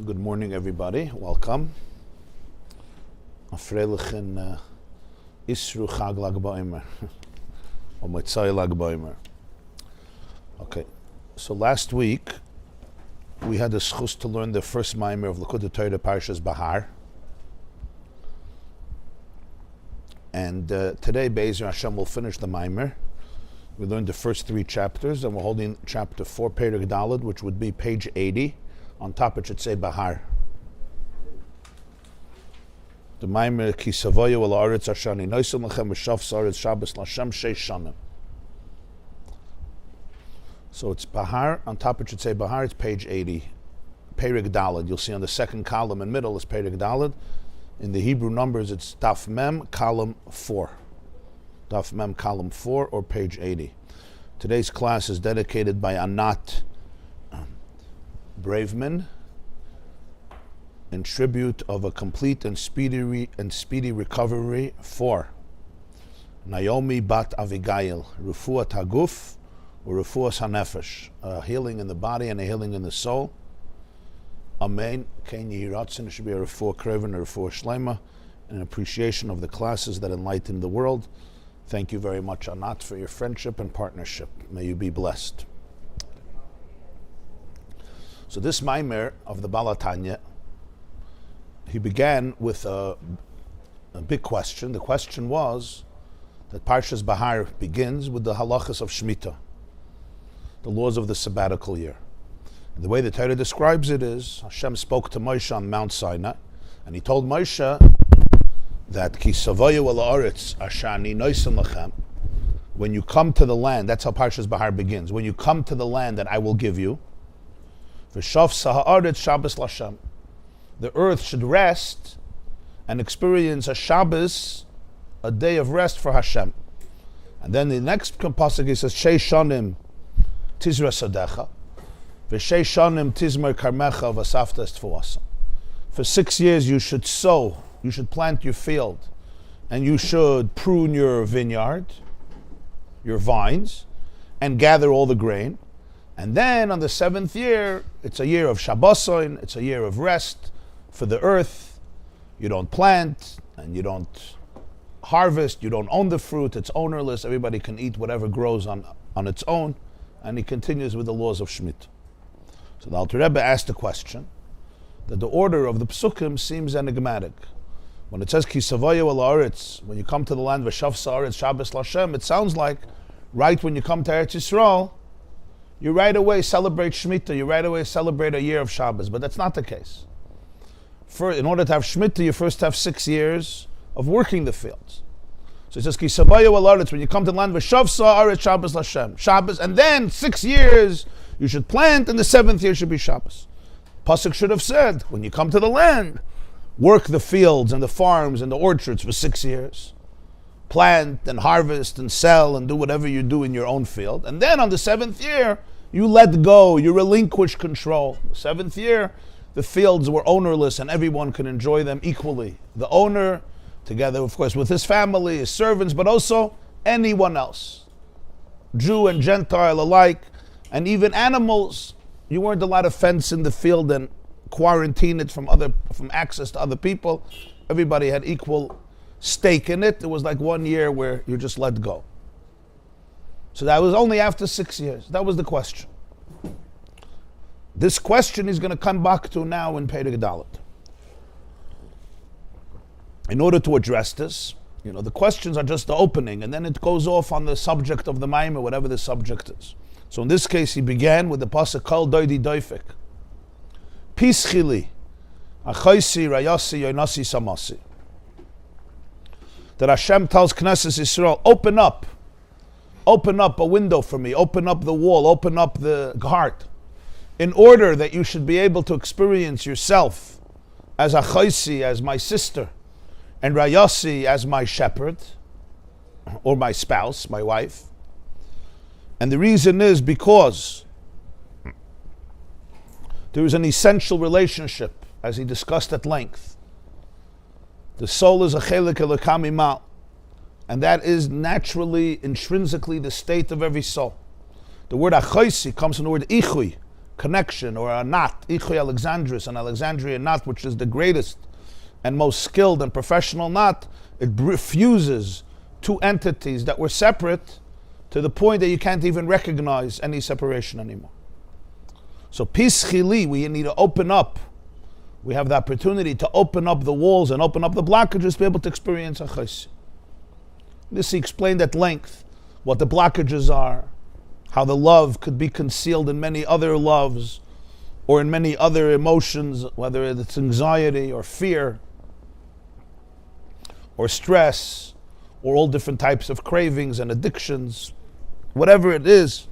Good morning, everybody. Welcome. A freilichen Isru Chag Lag Ba'omer, or Motzai Lag Ba'omer. Okay, so last week we had the schus to learn the first maimer of Likkutei Torah Parshas Bahar, and today Be'ezer Hashem will finish the maimer. We learned the first three chapters, and we're holding chapter 4, Perek Daled, which would be page 80. On top it should say Bahar. The Maimer ki Savo'u al Aretz Ashani Noisem Lechem V'Shav Saretz Shabbos Lashem Sheish Shanim. So it's Bahar. On top it should say Bahar. It's page 80. Perek Daled. You'll see on the second column in middle is Perek Daled. In the Hebrew numbers it's Daf Mem column 4. Daf Mem column 4 or page 80. Today's class is dedicated by Anat Braveman in tribute of a complete and speedy recovery for Naomi Bat Avigail, Refuat Haguf or Refuas Hanefesh, a healing in the body and a healing in the soul. Amen. Ken Yiratzin, it should be a Refuah Kreven, a Refuah Shlema, an appreciation of the classes that enlighten the world. Thank you very much, Anat, for your friendship and partnership. May you be blessed. So this Maimer of the Balatanya, he began with a big question. The question was that Parshas Bahar begins with the halachas of Shmita, the laws of the sabbatical year. And the way the Torah describes it is, Hashem spoke to Moshe on Mount Sinai, and he told Moshe that Ki Savo'u al Aretz Ashani Noisem Lechem, when you come to the land, that's how Parshas Bahar begins, when you come to the land that I will give you, V'Shav Ha'aretz Shabbos Lashem, the earth should rest and experience a Shabbos, a day of rest for Hashem. And then the next pasuk he says, Shei Shanim Tizra Sadecha, V'Shei Shanim Tizmer Karmecha V'Saftas Tfuasam. For 6 years you should sow, you should plant your field, and you should prune your vineyard, your vines, and gather all the grain. And then on the 7th year, it's a year of Shabboson, it's a year of rest for the earth. You don't plant and you don't harvest, you don't own the fruit, it's ownerless, everybody can eat whatever grows on its own. And he continues with the laws of Shmita. So the Alter Rebbe asked a question that the order of the Psukim seems enigmatic. When it says Ki Savo'u al Aretz, when you come to the land V'Shav Sa'aretz Shabbos Lashem, it sounds like right when you come to Eretz Yisrael, you right away celebrate Shmita, you right away celebrate a year of Shabbos, but that's not the case. In order to have Shmita, you first have 6 years of working the fields. So it says, Ki Savo'u al Aretz, when you come to the land, V'Shav Sa'aretz Shabbos Lashem, Shabbos, and then 6 years you should plant, and the 7th year should be Shabbos. Pasuk should have said, when you come to the land, work the fields and the farms and the orchards for 6 years. Plant and harvest and sell and do whatever you do in your own field. And then on the 7th year, you let go, you relinquish control. The 7th year, the fields were ownerless and everyone could enjoy them equally. The owner, together of course with his family, his servants, but also anyone else. Jew and Gentile alike, and even animals. You weren't allowed to fence in the field and quarantine it from access to other people. Everybody had equal stake in it. It was like 1 year where you just let go. So that was only after 6 years. That was the question. This question he's going to come back to now in Perek Daled. In order to address this, the questions are just the opening, and then it goes off on the subject of the Maimer, whatever the subject is. So in this case, he began with the pasuk Kol Doidi Doifik. Pischili, Achoisi, Rayasi, Yoinasi, Samasi. That Hashem tells Knesset Yisrael, open up a window for me, open up the wall, open up the heart, in order that you should be able to experience yourself as Achoisi, as my sister, and Rayasi as my shepherd, or my spouse, my wife. And the reason is because there is an essential relationship, as he discussed at length. The soul is a chelik elokam imal, and that is naturally, intrinsically the state of every soul. The word achoisi comes from the word ichui, connection, or a knot, Ichoi Alexandris, an Alexandrian knot, which is the greatest and most skilled and professional knot, it fuses two entities that were separate to the point that you can't even recognize any separation anymore. So Pischili, we need to open up. We have the opportunity to open up the walls and open up the blockages to be able to experience a chaysi. This he explained at length, what the blockages are, how the love could be concealed in many other loves or in many other emotions, whether it's anxiety or fear or stress or all different types of cravings and addictions. Whatever it is,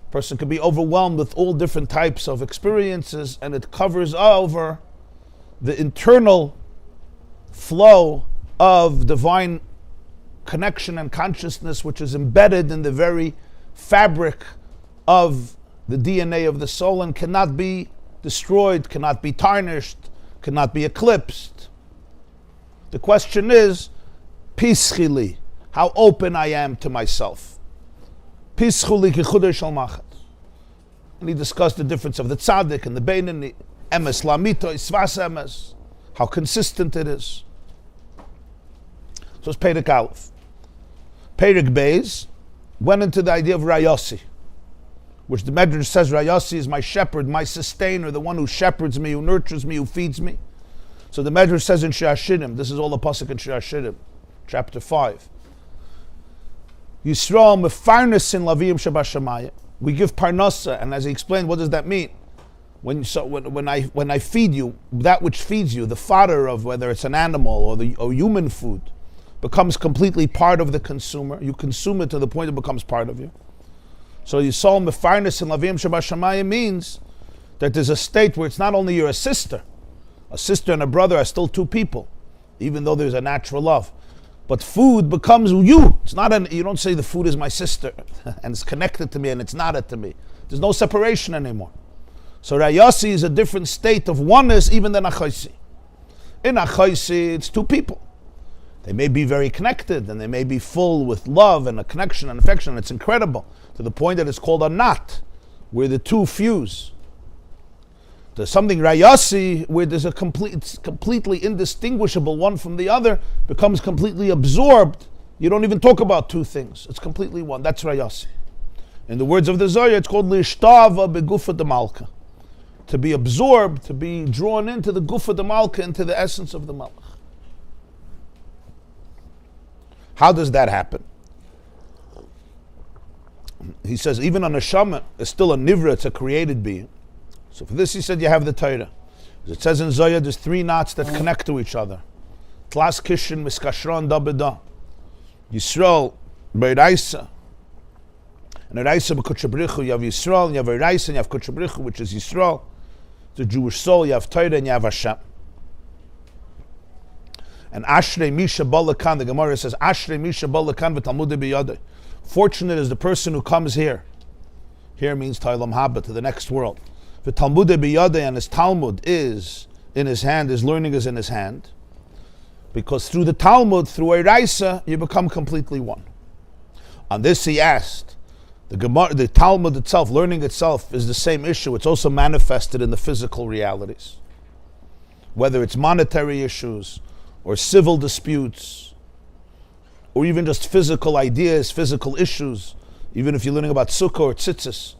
a person could be overwhelmed with all different types of experiences, and it covers over the internal flow of divine connection and consciousness, which is embedded in the very fabric of the DNA of the soul and cannot be destroyed, cannot be tarnished, cannot be eclipsed. The question is, Pischili, how open I am to myself. Pischuli kichudesh al machat. And he discussed the difference of the tzaddik and the beinoni, emes lamito, isvas emes, how consistent it is. So it's Perek Aleph. Perek Beis went into the idea of Rayasi, which the Medrash says Rayasi is my shepherd, my sustainer, the one who shepherds me, who nurtures me, who feeds me. So the Medrash says in She'ashirim, this is all the pasuk in She'ashirim, chapter 5. Yisrael mefarnesin laviyim shabashamayim. We give parnasa, and as he explained, what does that mean? When I feed you, that which feeds you, the fodder of whether it's an animal or human food, becomes completely part of the consumer. You consume it to the point it becomes part of you. So Yisrael mefarnesin laviyim shabashamayim means that there's a state where it's not only you're a sister and a brother are still two people, even though there's a natural love. But food becomes you. It's not you don't say the food is my sister and it's connected to me and it's not it to me. There's no separation anymore. So Rayasi is a different state of oneness even than Achaisi. In Achaisi, it's two people. They may be very connected and they may be full with love and a connection and affection. It's incredible to the point that it's called a knot, where the two fuse. There's something Rayasi where there's it's completely indistinguishable one from the other, becomes completely absorbed. You don't even talk about two things. It's completely one. That's Rayasi. In the words of the Zohar, it's called Lishtava begufa de Malka. To be absorbed, to be drawn into the gufa de Malka, into the essence of the Malach. How does that happen? He says even a neshama is still a nivra, it's a created being. So for this he said you have the Torah. It says in Zohar there's three knots that connect to each other. Tlas kishin miskashron dabeda. Yisrael beiraisa. And Eraisa b'kutshabrichu you have Yisrael, and you have Eraisa and you have kutshabrichu, which is Yisrael. The Jewish soul, you have Torah and you have Hashem. And Ashrei Misha Balakan, the Gemara says, Ashrei Misha Balakan v'Talmud biyadei. Fortunate is the person who comes here. Here means Ta'olam Haba, to the next world. The Talmud biyadei, and his Talmud is in his hand, his learning is in his hand. Because through the Talmud, through Eraisa, you become completely one. On this he asked, the Talmud itself, learning itself, is the same issue. It's also manifested in the physical realities. Whether it's monetary issues, or civil disputes, or even just physical ideas, physical issues, even if you're learning about sukkah or tzitzis,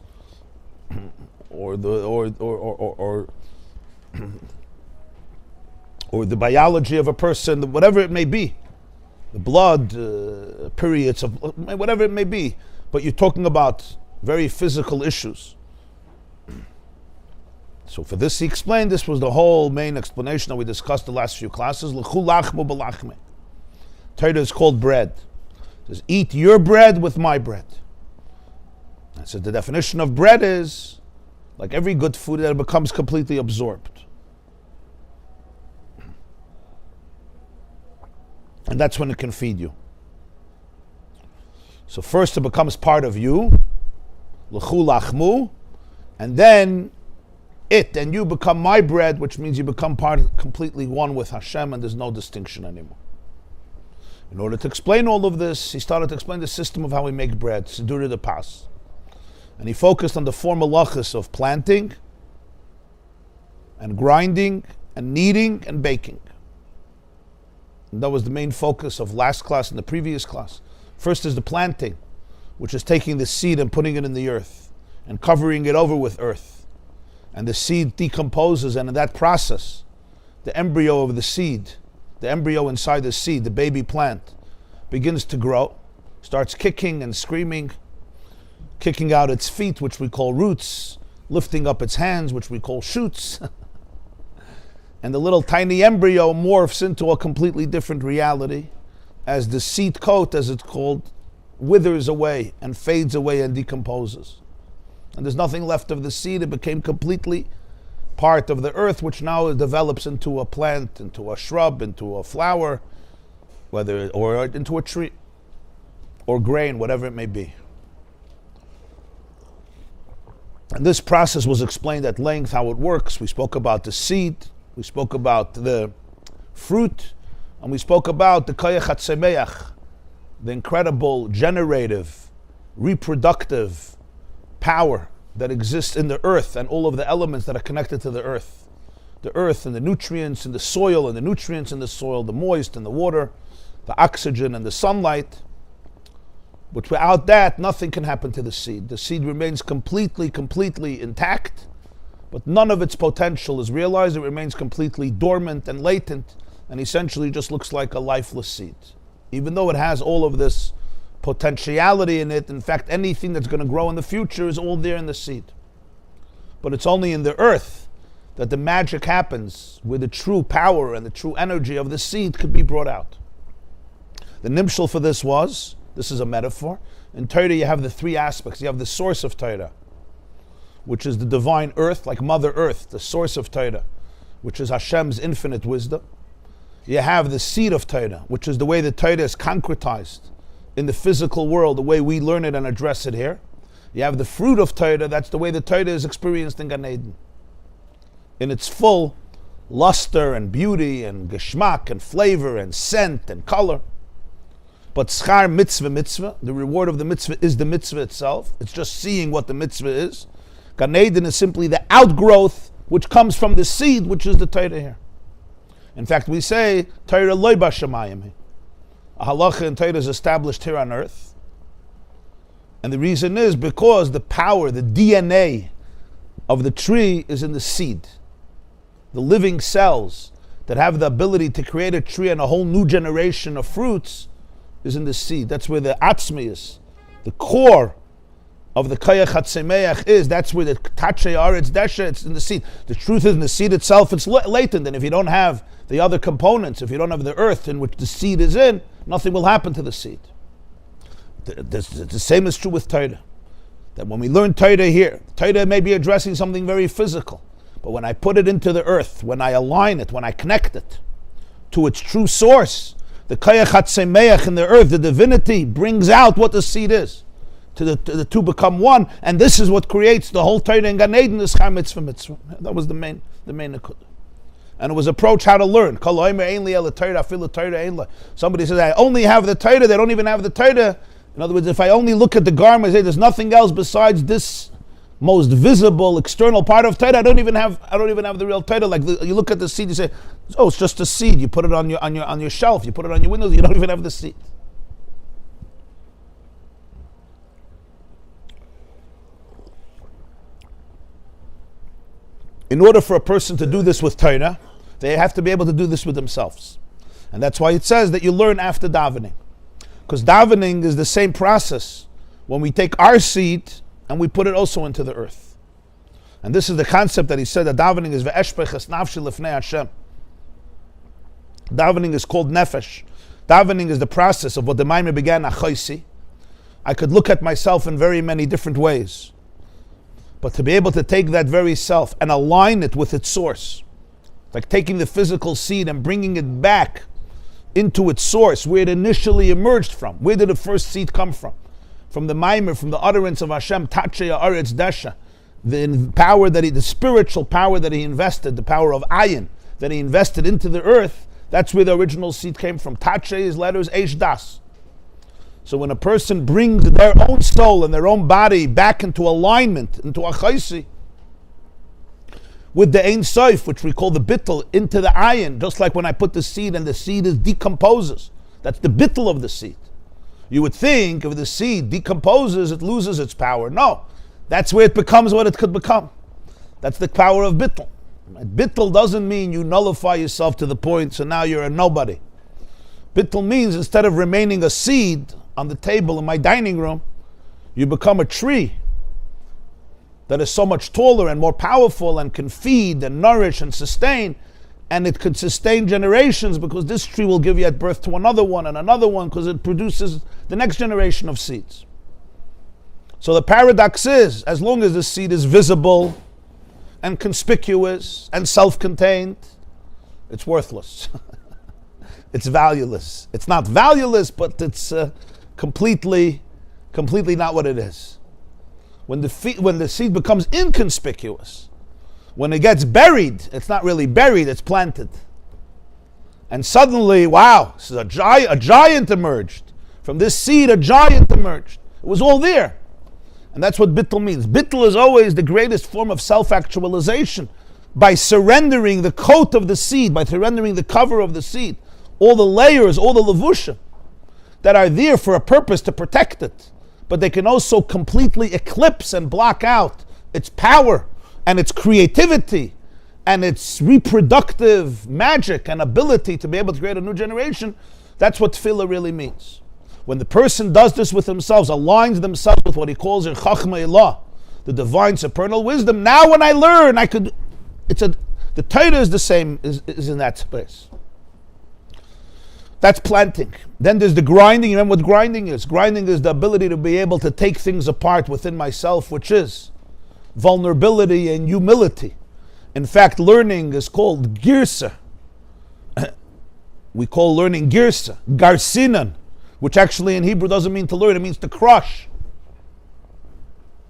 or the biology of a person, whatever it may be, the blood periods of whatever it may be, but you're talking about very physical issues. So for this he explained, this was the whole main explanation that we discussed the last few classes. Torah is called bread. It says, eat your bread with my bread. I said the definition of bread is like every good food, that it becomes completely absorbed. And that's when it can feed you. So first it becomes part of you, l'chu lachmu, and then it and you become my bread, which means you become completely one with Hashem, and there's no distinction anymore. In order to explain all of this, he started to explain the system of how we make bread, Sidura de Pas. And he focused on the four malachas of planting, and grinding and kneading and baking. And that was the main focus of last class and the previous class. First is the planting, which is taking the seed and putting it in the earth and covering it over with earth. And the seed decomposes, and in that process, the embryo of the seed, the embryo inside the seed, the baby plant, begins to grow, starts kicking and screaming, kicking out its feet, which we call roots, lifting up its hands, which we call shoots. And the little tiny embryo morphs into a completely different reality as the seed coat, as it's called, withers away and fades away and decomposes. And there's nothing left of the seed. It became completely part of the earth, which now develops into a plant, into a shrub, into a flower, or into a tree, or grain, whatever it may be. And this process was explained at length how it works. We spoke about the seed, we spoke about the fruit, and we spoke about the koyach hatzemeach, the incredible generative, reproductive power that exists in the earth and all of the elements that are connected to the earth. The earth and the nutrients in the soil and the nutrients in the soil, the moist and the water, the oxygen and the sunlight. But without that, nothing can happen to the seed. The seed remains completely intact, but none of its potential is realized. It remains completely dormant and latent, and essentially just looks like a lifeless seed. Even though it has all of this potentiality in it, in fact, anything that's going to grow in the future is all there in the seed. But it's only in the earth that the magic happens, where the true power and the true energy of the seed could be brought out. The nimshal for this was, this is a metaphor, in Torah you have the three aspects. You have the source of Torah, which is the divine earth, like Mother Earth, the source of Torah, which is Hashem's infinite wisdom. You have the seed of Torah, which is the way the Torah is concretized in the physical world, the way we learn it and address it here. You have the fruit of Torah, that's the way the Torah is experienced in Gan Eden, in its full luster and beauty and geschmack and flavor and scent and color. But schar mitzvah, the reward of the mitzvah is the mitzvah itself. It's just seeing what the mitzvah is. Gan Eden is simply the outgrowth which comes from the seed, which is the Torah here. In fact, we say, Torah loy b'shamayim. A halacha in Torah is established here on earth. And the reason is because the power, the DNA of the tree is in the seed. The living cells that have the ability to create a tree and a whole new generation of fruits is in the seed. That's where the atzmius, the core of the koyach hatzemeach is. That's where the tachay aretz desha, it's in the seed. The truth is, in the seed itself, it's latent. And if you don't have the other components, if you don't have the earth in which the seed is in, nothing will happen to the seed. The same is true with Torah. That when we learn Torah here, Torah may be addressing something very physical. But when I put it into the earth, when I align it, when I connect it to its true source, the koyach hatzemeach in the earth, the divinity, brings out what the seed is. To the two become one, and this is what creates the whole Torah in Gan Eden, is char mitzvah. That was the main nekudah. And it was approach how to learn. Somebody says, I only have the Torah, they don't even have the Torah. In other words, if I only look at the garment, I say there's nothing else besides this most visible external part of Torah. I don't even have the real Torah. Like you look at the seed, you say, oh, it's just a seed. You put it on your shelf, you put it on your windows, you don't even have the seed. In order for a person to do this with Torah, they have to be able to do this with themselves. And that's why it says that you learn after davening. Because davening is the same process when we take our seed and we put it also into the earth. And this is the concept that he said that davening is ve'eshpeches nafshi lefnei Hashem. Davening is called nefesh. Davening is the process of what the Maimer began, achoisi. I could look at myself in very many different ways. But to be able to take that very self and align it with its source, like taking the physical seed and bringing it back into its source, where it initially emerged from. Where did the first seed come from? From the Maimer, from the utterance of Hashem, Tachei Aretz Desha, the power the spiritual power that he invested, the power of ayin that he invested into the earth. That's where the original seed came from. Tachei is letters Eish Das. So when a person brings their own soul and their own body back into alignment, into achaisi, with the Ein Sof, which we call the bittul, into the ayin, just like when I put the seed and the seed is decomposes. That's the bittul of the seed. You would think if the seed decomposes, it loses its power. No, that's where it becomes what it could become. That's the power of bittul. Bittul doesn't mean you nullify yourself to the point so now you're a nobody. Bittul means instead of remaining a seed on the table in my dining room, you become a tree that is so much taller and more powerful and can feed and nourish and sustain, and it could sustain generations because this tree will give you at birth to another one and another one because it produces the next generation of seeds. So the paradox is, as long as the seed is visible and conspicuous and self-contained, it's worthless. It's valueless. It's not valueless, but it's completely not what it is. When the seed becomes inconspicuous, when it gets buried, it's not really buried, it's planted. And suddenly, wow, this is a giant emerged. From this seed, a giant emerged. It was all there. And that's what bittul means. Bittul is always the greatest form of self-actualization. By surrendering the coat of the seed, by surrendering the cover of the seed, all the layers, all the levushim that are there for a purpose to protect it, but they can also completely eclipse and block out its power and its creativity and its reproductive magic and ability to be able to create a new generation. That's what tefillah really means. When the person does this with themselves, aligns themselves with what he calls chachma ilah, the divine supernal wisdom. Now when I learn, the Torah is the same, is in that space. That's planting. Then there's the grinding. You remember what grinding is? Grinding is the ability to be able to take things apart within myself, which is vulnerability and humility. In fact, learning is called girsa. We call learning girsa, garsinan, which actually in Hebrew doesn't mean to learn, it means to crush.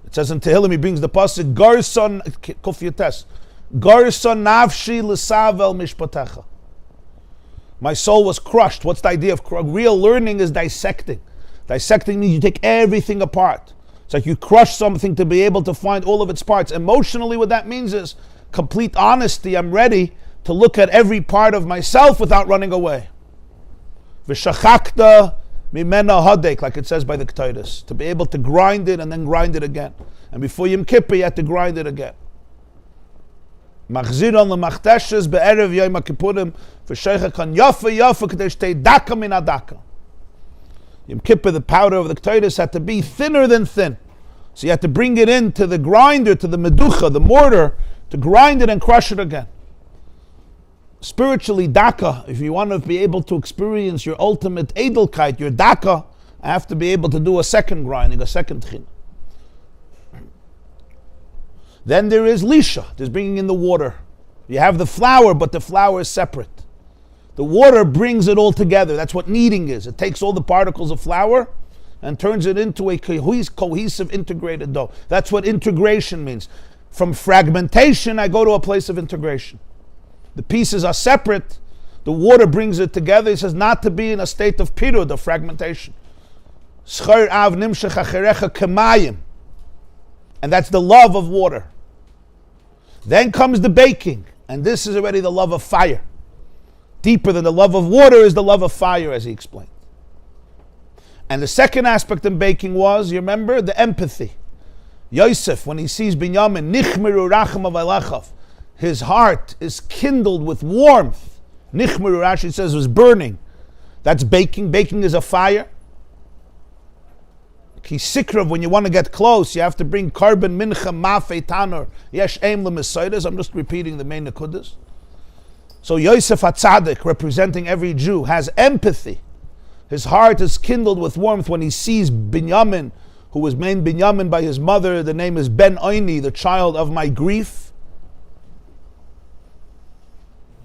It says in Tehillim, he brings the pasuk, garson, kufyates, garson nafshi l'savel mishpatecha. My soul was crushed. What's the idea of real learning? Is dissecting. Dissecting means you take everything apart. It's like you crush something to be able to find all of its parts. Emotionally, what that means is complete honesty. I'm ready to look at every part of myself without running away. V'shachakta mimena hadek, like it says by the Ketaitis, to be able to grind it and then grind it again. And before Yom Kippur, you have to grind it again. Machziron l'machteshes be'erev Yom Kippurim v'sheicha kan yafa k'dei shtei daka min adaka. Yom Kippur, the powder of the Ketaitis had to be thinner than thin. So you had to bring it into the grinder, to the meducha, the mortar, to grind it and crush it again. Spiritually, daka, if you want to be able to experience your ultimate edelkeit, your daka, I have to be able to do a second grinding, a second tchina. Then there is lisha, there's bringing in the water. You have the flour, but the flour is separate. The water brings it all together. That's what kneading is. It takes all the particles of flour and turns it into a cohesive, integrated dough. That's what integration means. From fragmentation, I go to a place of integration. The pieces are separate. The water brings it together. It says not to be in a state of pirud, of fragmentation. And that's the love of water. Then comes the baking, and this is already the love of fire. Deeper than the love of water is the love of fire, as he explained. And the second aspect in baking was, you remember, the empathy. Yosef, when he sees Binyamin, nichmeru rachem avalechav, his heart is kindled with warmth. Nichmeru, Rashi says, was burning. That's baking. Baking is a fire. Kisikrav, when you want to get close, you have to bring carbon, mincha, mafe, tanur, yesh aim l'mesoides. I'm just repeating the main nekudas. So Yosef HaTzadik, representing every Jew, has empathy. His heart is kindled with warmth when he sees Binyamin, who was named Binyamin by his mother. The name is Ben Oini, the child of my grief.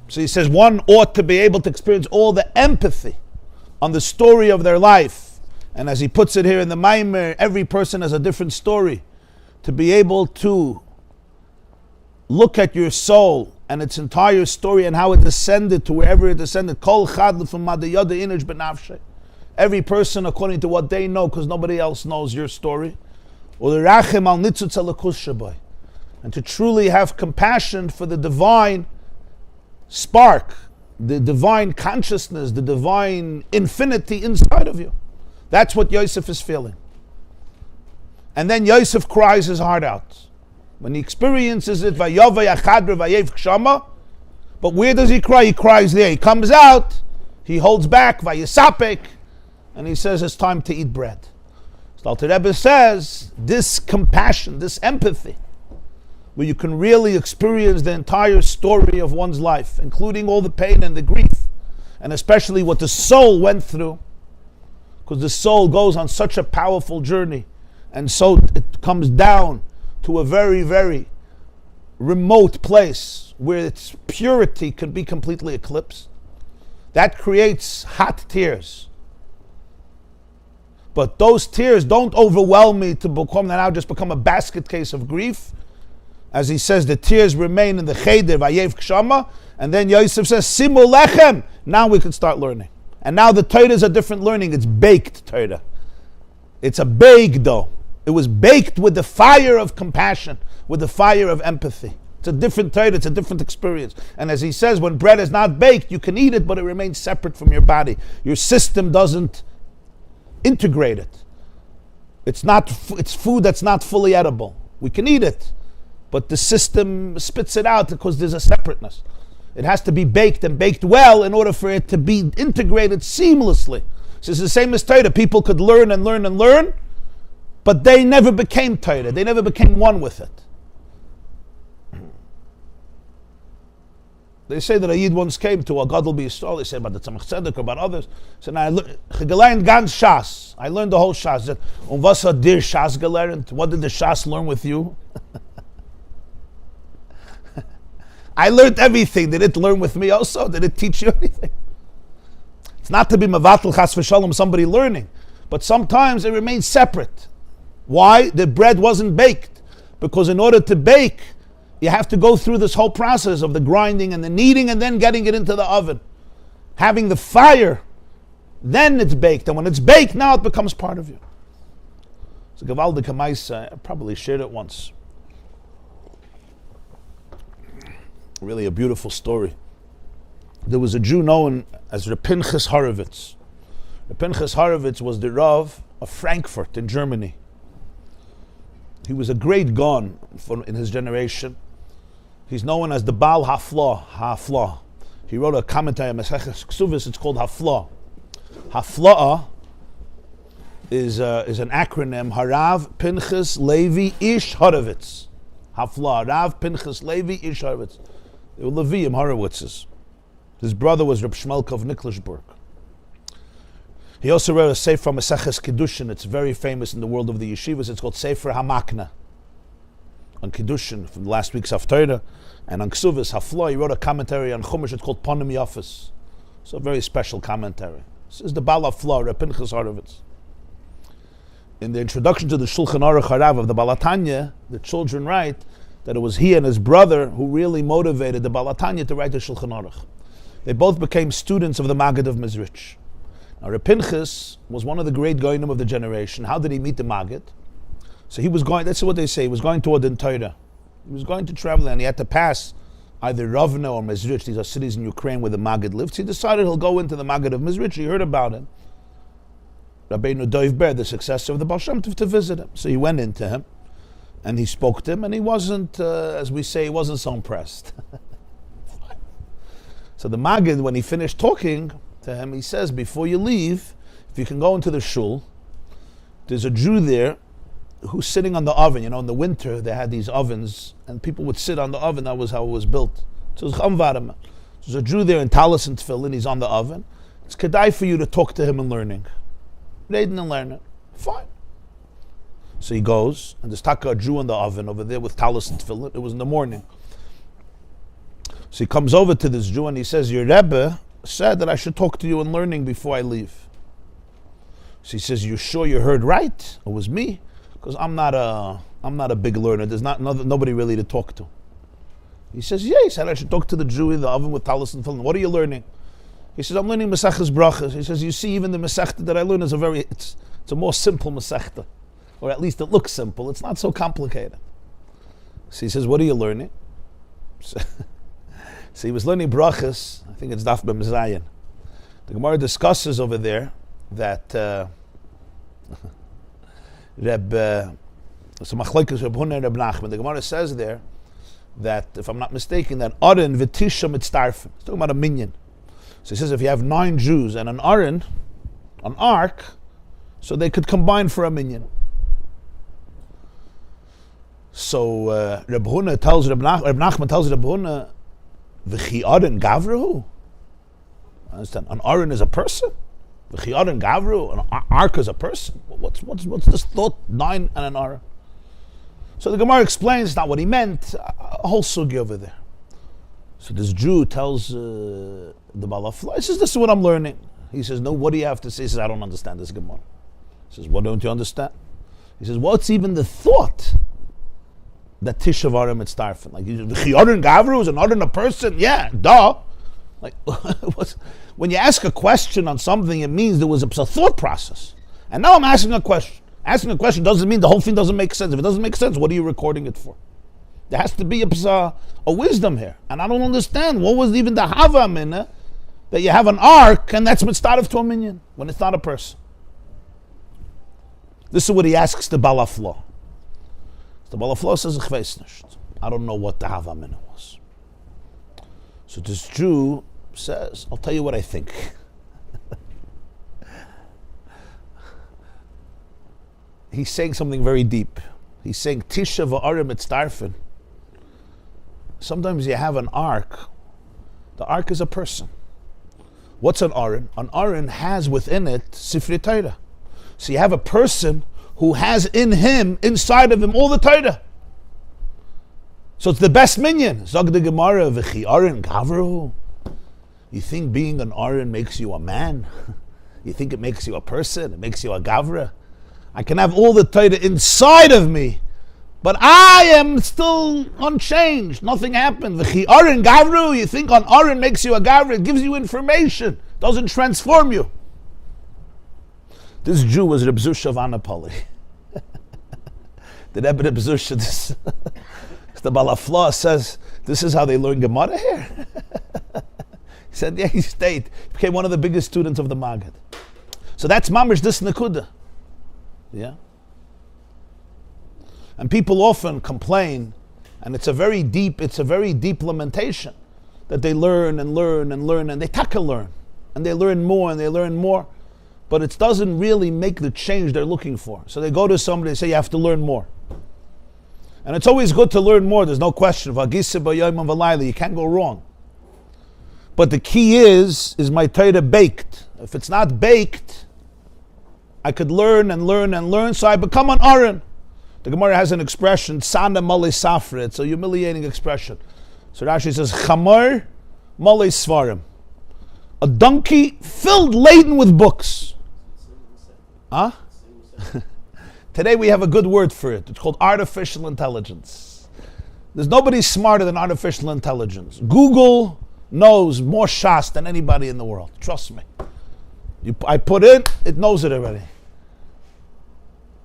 So he says one ought to be able to experience all the empathy on the story of their life. And as he puts it here in the Maimer, every person has a different story. To be able to look at your soul and its entire story and how it descended to wherever it descended. Kol chad from madayada inaj benafshe. Every person according to what they know, because nobody else knows your story. and to truly have compassion for the divine spark, the divine consciousness, the divine infinity inside of you. That's what Yosef is feeling. And then Yosef cries his heart out. When he experiences it, Vayova Yachadra Vayev Kshama, but where does he cry? He cries there. He comes out, he holds back, Vayesapek, and he says it's time to eat bread. So the Rebbe says, this compassion, this empathy, where you can really experience the entire story of one's life, including all the pain and the grief, and especially what the soul went through, because the soul goes on such a powerful journey, and so it comes down to a very, very remote place where its purity can be completely eclipsed. That creates hot tears. But those tears don't overwhelm me to become a basket case of grief. As he says, the tears remain in the cheder, vayev kshama, and then Yosef says, simu lechem. Now we can start learning. And now the Torah is a different learning. It's baked Torah. It's a baked dough. It was baked with the fire of compassion, with the fire of empathy. It's a different Torah, it's a different experience. And as he says, when bread is not baked, you can eat it, but it remains separate from your body. Your system doesn't integrate it. It's food that's not fully edible. We can eat it, but the system spits it out because there's a separateness. It has to be baked and baked well in order for it to be integrated seamlessly. So it's the same as Torah. People could learn and learn and learn, but they never became Torah. They never became one with it. They say that a Yid once came to a Gadol B'Yisrael. They said about the Tzemach Tzedek or about others. So now I learned ganz Shas. I learned the whole Shas. Said, was hat dir Shas gelernt? What did the Shas learn with you? I learned everything. Did it learn with me also? Did it teach you anything? It's not to be mevatel chas v'shalom somebody learning, but sometimes it remains separate. Why? The bread wasn't baked. Because in order to bake, you have to go through this whole process of the grinding and the kneading and then getting it into the oven. Having the fire, then it's baked. And when it's baked, now it becomes part of you. It's a gewaldige Maisa. I probably shared it once. Really a beautiful story. There was a Jew known as Reb Pinchas Horovitz. Reb Pinchas Horovitz was the Rav of Frankfurt in Germany. He was a great Gaon in his generation. He's known as the Baal Hafla. He wrote a commentary on Maseches Ksuvos. It's called Hafla. Hafla is an acronym. Harav Pinchas Levi Ish Horovitz. Hafla. Rav Pinchas Levi Ish Horovitz. They were Leviim Horowitzes. His brother was Reb Shmelka of Niklasburg. He also wrote a sefer from Maseches Kiddushin. It's very famous in the world of the yeshivas. It's called Sefer HaMakna. On Kiddushin from last week's Haftarah, and on Ksuvos Hafla, he wrote a commentary on Chumash. It's called Ponim Yafis. It's a very special commentary. This is the Baal Hafla, Reb Pinchas Horovitz. In the introduction to the Shulchan Aruch Harav of the Balatanya, the children write that it was he and his brother who really motivated the Balatanya to write the Shulchan Aruch. They both became students of the Maggid of Mezrich. Now, Reb Pinchas was one of the great Goyim of the generation. How did he meet the Maggid? So he was going, that's what they say, he was going toward the Torah. He was going to travel and he had to pass either Ravna or Mezrich. These are cities in Ukraine where the Maggid lived. So he decided he'll go into the Maggid of Mezrich. He heard about it. Rabbeinu Dov Ber, the successor of the Baal Shem Tov, to visit him. So he went into him and he spoke to him, and he wasn't, as we say, he wasn't so impressed. So the Maggid, when he finished talking to him, he says, before you leave, if you can go into the shul, there's a Jew there who's sitting on the oven. You know, in the winter, they had these ovens, and people would sit on the oven. That was how it was built. So there's a Jew there in Talis and Tefillin. He's on the oven. It's kedai for you to talk to him and learning. Reading and learning. Fine. So he goes, and there's a Jew in the oven over there with Talis and Tefillin. It was in the morning. So he comes over to this Jew and he says, your Rebbe said that I should talk to you in learning before I leave. So he says, you sure you heard right? It was me? Because I'm not a big learner. There's nobody really to talk to. He says, yeah, he said I should talk to the Jew in the oven with Talis and Tefillin. What are you learning? He says, I'm learning Maseches Brachas. He says, you see, even the Masechta that I learn is it's a more simple Masechta. Or at least it looks simple. It's not so complicated. So he says, what are you learning? So he was learning brachas. I think it's Daf B'Mzayin. The Gemara discusses over there that so machlokes Reb Huna and Reb Nachman. The Gemara says there that, if I'm not mistaken, that Aron v'tisha mitztarfen. It's talking about a minyan. So he says if you have 9 Jews and an Aron, an ark, so they could combine for a minyan. So Reb Huna tells Reb Nachman tells Reb Huna, v'chi Aron gavrahu. Understand? An Aron is a person. V'chi Aron gavrahu. An ark is a person. What's this thought? 9 and an Aron. So the Gemara explains not what he meant. A whole sugi over there. So this Jew tells the Balafla, he says, this is what I'm learning. He says, no, what do you have to say? He says, I don't understand this Gemara. He says, what don't you understand? He says, what's even the thought that Tisha V'Arim Mitztarfen? Like, Aron Gavru is an Aron a person? Yeah, duh. Like, when you ask a question on something, it means there was a thought process. And now I'm asking a question. Asking a question doesn't mean the whole thing doesn't make sense. If it doesn't make sense, what are you recording it for? There has to be a wisdom here. And I don't understand. What was even the Hava Minna that you have an ark and that's mitzvah to a minyan when it's not a person? This is what he asks the Balaflo. The Balaflo says, ich weiß nicht. I don't know what the Hava Minna was. So this Jew says, I'll tell you what I think. He's saying something very deep. He's saying, Tisha V'Arim Mitztarfen. Sometimes you have an ark. The ark is a person. What's an Aron? An Aron has within it Sifrei Torah. So you have a person who has in him, inside of him, all the Torah. So it's the best minyan. Zog the Gemara, V'chi Aron Gavru. You think being an Aron makes you a man? You think it makes you a person? It makes you a Gavra? I can have all the Torah inside of me, but I am still unchanged. Nothing happened. V'chi Aron Gavru. You think on Aron makes you a Gavra? It gives you information. Doesn't transform you. This Jew was Reb Zusha of Anapoli. The Rebbe Reb Zusha, the Balafla says, this is how they learn Gemara here. He said, yeah, he stayed. He became one of the biggest students of the Maggid. So that's mamish this nekuda. Yeah. And people often complain, and it's a very deep lamentation that they learn and learn and learn, and they taka learn, and they learn more and they learn more, but it doesn't really make the change they're looking for. So they go to somebody and say, you have to learn more. And it's always good to learn more, there's no question. You can't go wrong. But the key is my Torah baked? If it's not baked, I could learn and learn and learn, so I become an Aron. The Gemara has an expression, Sana Male Safra. It's a humiliating expression. So Rashi says, Chamor Male Svarim. A donkey filled, laden with books. Huh? Today we have a good word for it. It's called artificial intelligence. There's nobody smarter than artificial intelligence. Google knows more shas than anybody in the world. Trust me. I put in, it knows it already.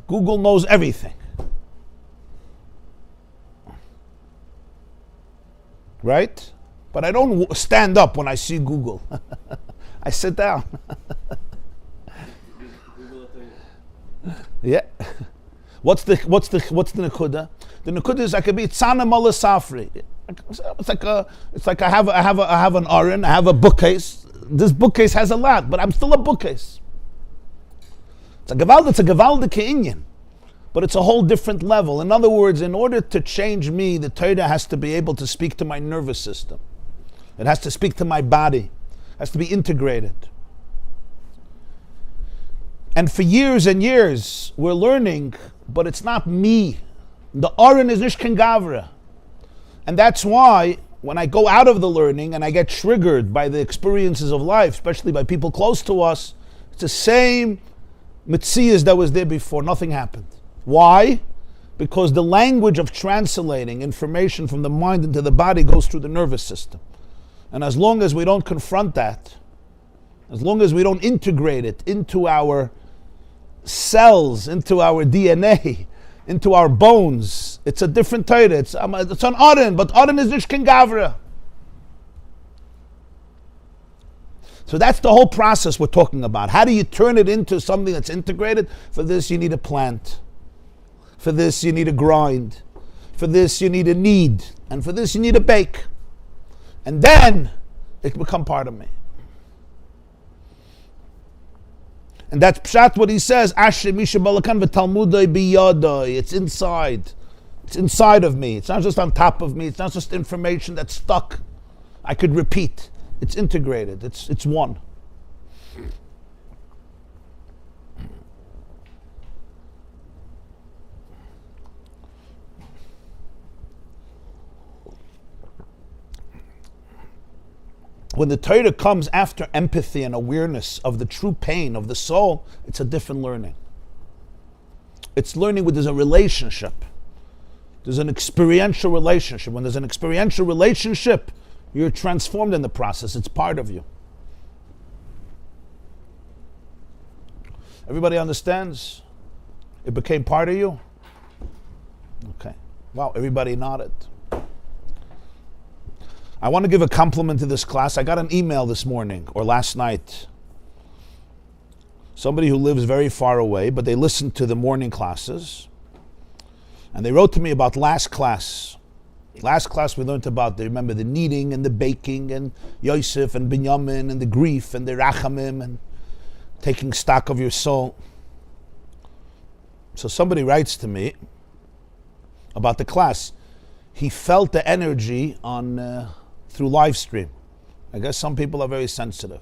Google knows everything. Right? But I don't stand up when I see Google. I sit down. Yeah. What's the nekuda? The nekuda is I could be tzana mala safri. It's like I have an aron, I have a bookcase. This bookcase has a lot, but I'm still a bookcase. It's a gewaldige inyan, but it's a whole different level. In other words, in order to change me, the Torah has to be able to speak to my nervous system. It has to speak to my body. It has to be integrated. And for years and years, we're learning, but it's not me. The Aron is Nishkan Gavra. And that's why when I go out of the learning and I get triggered by the experiences of life, especially by people close to us, it's the same mitzias that was there before. Nothing happened. Why? Because the language of translating information from the mind into the body goes through the nervous system. And as long as we don't confront that, as long as we don't integrate it into our cells, into our DNA, into our bones, It's a different Torah. It's an Aron, but Aron is nicht kein Gavra. So that's the whole process we're talking about. How do you turn it into something that's integrated? For this, you need a plant. For this, you need a grind. For this, you need a knead. And for this, you need a bake. And then, it can become part of me. And that's pshat what he says, Asher Misha Balakan v'Talmudai biyadai. It's inside. It's inside of me. It's not just on top of me. It's not just information that's stuck. I could repeat. It's integrated. It's one. When the Torah comes after empathy and awareness of the true pain of the soul, it's a different learning. It's learning where there's a relationship. There's an experiential relationship. When there's an experiential relationship, you're transformed in the process. It's part of you. Everybody understands? It became part of you? Okay. Wow, everybody nodded. I want to give a compliment to this class. I got an email this morning or last night. Somebody who lives very far away, but they listened to the morning classes. And they wrote to me about last class. Last class we learned about, remember, the kneading and the baking and Yosef and Binyamin and the grief and the Rachamim and taking stock of your soul. So somebody writes to me about the class. He felt the energy on through live stream. I guess some people are very sensitive.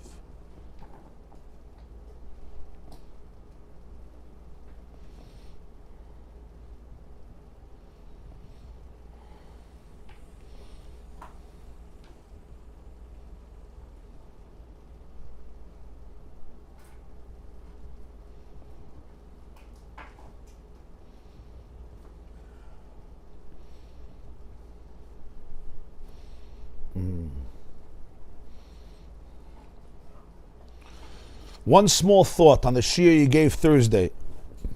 One small thought on the shiur you gave Thursday,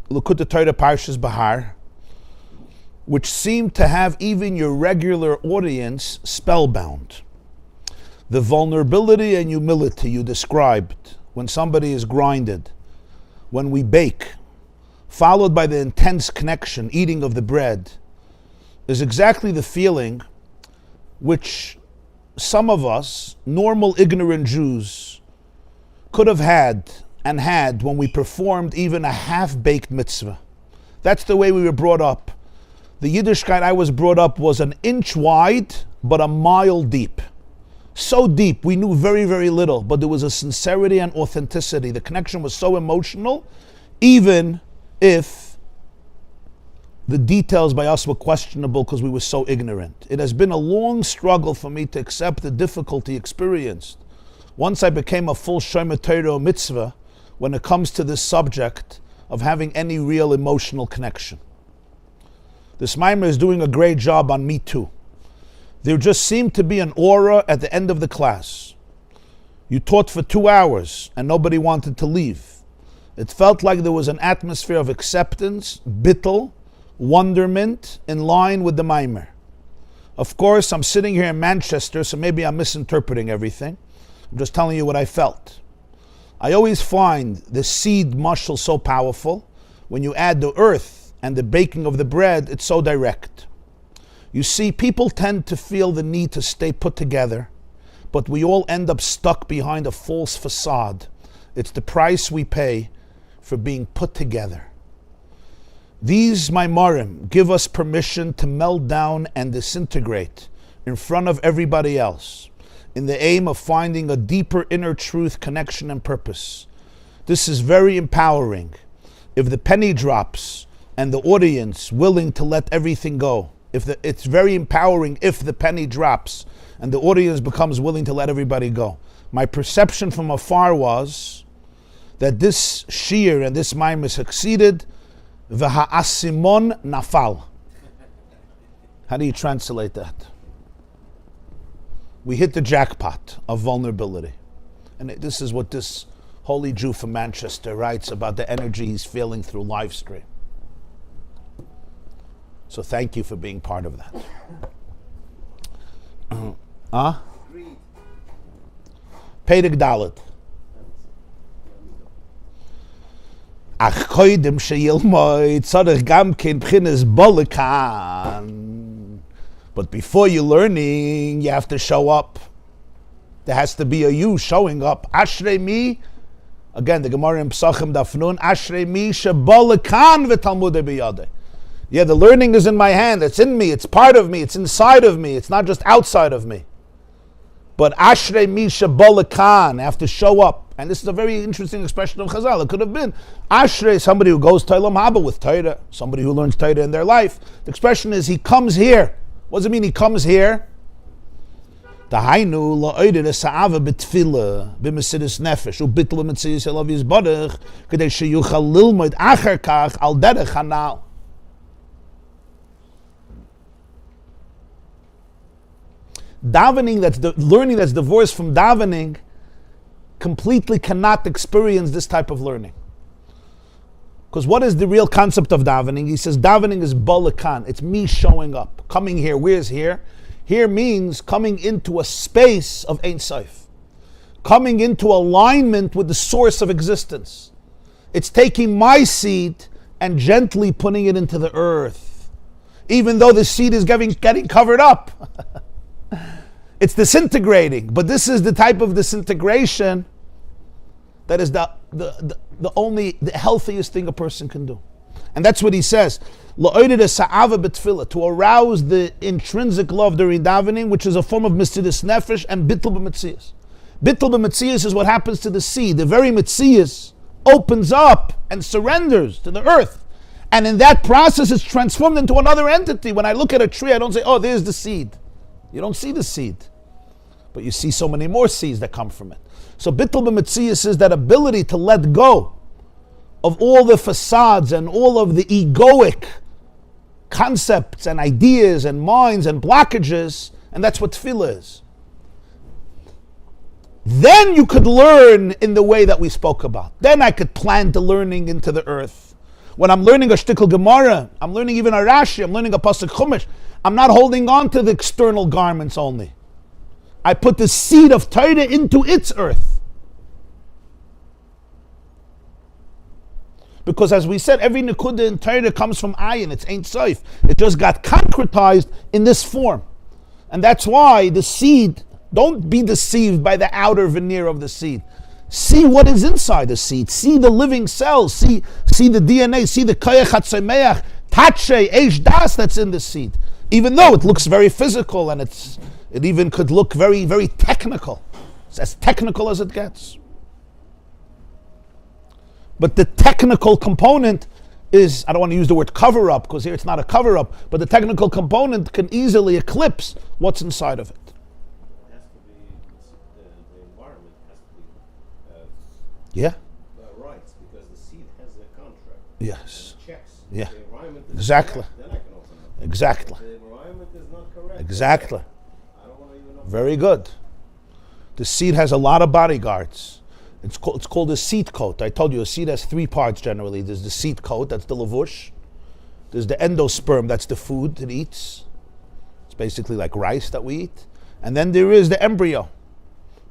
Likkutei Parshas Bahar, which seemed to have even your regular audience spellbound. The vulnerability and humility you described when somebody is grinded, when we bake, followed by the intense connection, eating of the bread, is exactly the feeling which some of us, normal ignorant Jews, could have had and had when we performed even a half-baked mitzvah. That's the way we were brought up. The Yiddishkeit I was brought up was an inch wide, but a mile deep. So deep, we knew very, very little, but there was a sincerity and authenticity. The connection was so emotional, even if the details by us were questionable because we were so ignorant. It has been a long struggle for me to accept the difficulty experienced. Once I became a full Shomer Torah mitzvah, when it comes to this subject of having any real emotional connection. This Maimer is doing a great job on me too. There just seemed to be an aura at the end of the class. You taught for 2 hours and nobody wanted to leave. It felt like there was an atmosphere of acceptance, bittul, wonderment in line with the Maimer. Of course, I'm sitting here in Manchester, so maybe I'm misinterpreting everything. I'm just telling you what I felt. I always find the seed mashal so powerful. When you add the earth and the baking of the bread, it's so direct. You see, people tend to feel the need to stay put together, but we all end up stuck behind a false facade. It's the price we pay for being put together. These Maimarim give us permission to melt down and disintegrate in front of everybody else, in the aim of finding a deeper inner truth, connection, and purpose. This is very empowering. If the penny drops and the audience willing to let everything go, it's very empowering if the penny drops and the audience becomes willing to let everybody go. My perception from afar was that this shiur and this maimer succeeded. V'ha'asimon nafal. How do you translate that? We hit the jackpot of vulnerability. And this is what this holy Jew from Manchester writes about the energy he's feeling through live stream. So thank you for being part of that. Perek Dalet. Ach koidem sheyilmoid tzarich gam kein b'chinas bolikan. But before you're learning, you have to show up. There has to be a you showing up. Ashrei mi, again, the Gemara in Pesachim Daf Nun, Ashrei mi shebolikan v'talmudei biyadei. Yeah, the learning is in my hand. It's in me. It's part of me. It's inside of me. It's not just outside of me. But Ashrei mi shebolikan, I have to show up. And this is a very interesting expression of Chazal. It could have been Ashrei, somebody who goes to Olam Haba with Torah, somebody who learns Torah in their life. The expression is he comes here. What does it mean he comes here? Dahainu la'oidir sa'ava b'tfila b'mesidus nefesh u'bitl b'metzius elav yizbarach k'dei sheyuchal lilmoid acher kach al derech hanal. Davenning, that's the learning that's divorced from davening, completely cannot experience this type of learning. Because what is the real concept of davening? He says davening is balakan. It's me showing up, coming here. Where's here? Here means coming into a space of Ein Sof, coming into alignment with the source of existence. It's taking my seed and gently putting it into the earth, even though the seed is getting covered up. It's disintegrating, but this is the type of disintegration that is the healthiest thing a person can do. And that's what he says. To arouse the intrinsic love during davening, which is a form of Mesidus Nefesh and Bittul B'Metzias. Bittul B'Metzias is what happens to the seed. The very Metzias opens up and surrenders to the earth. And in that process, it's transformed into another entity. When I look at a tree, I don't say, oh, there's the seed. You don't see the seed. But you see so many more seeds that come from it. So Bittul B'Metzias is that ability to let go of all the facades and all of the egoic concepts and ideas and minds and blockages, and that's what tefillah is. Then you could learn in the way that we spoke about. Then I could plant the learning into the earth. When I'm learning a shtickle Gemara, I'm learning even a Rashi, I'm learning a pasuk Chumash, I'm not holding on to the external garments only. I put the seed of Torah into its earth. Because as we said, every nekuda in Torah comes from ayin, it's Ein Sof. It just got concretized in this form. And that's why the seed, don't be deceived by the outer veneer of the seed. See what is inside the seed. See the living cells. See the DNA. See the koyach hatzemeach, tatshe, eish das that's in the seed. Even though it looks very physical and it even could look very, very technical. It's as technical as it gets. But the technical component is, I don't want to use the word cover-up, because here it's not a cover-up, but the technical component can easily eclipse what's inside of it. It has to be, the environment has to be rights, because the seed has a contract. Yes. And checks. Yeah. The environment is Exactly. correct, then I can open up. Exactly. If the environment is not correct. Exactly. I don't want to even open Very good. The seed has a lot of bodyguards. It's called a seed coat. I told you a seed has three parts generally. There's the seed coat, that's the lavush. There's the endosperm, that's the food it eats. It's basically like rice that we eat. And then there is the embryo.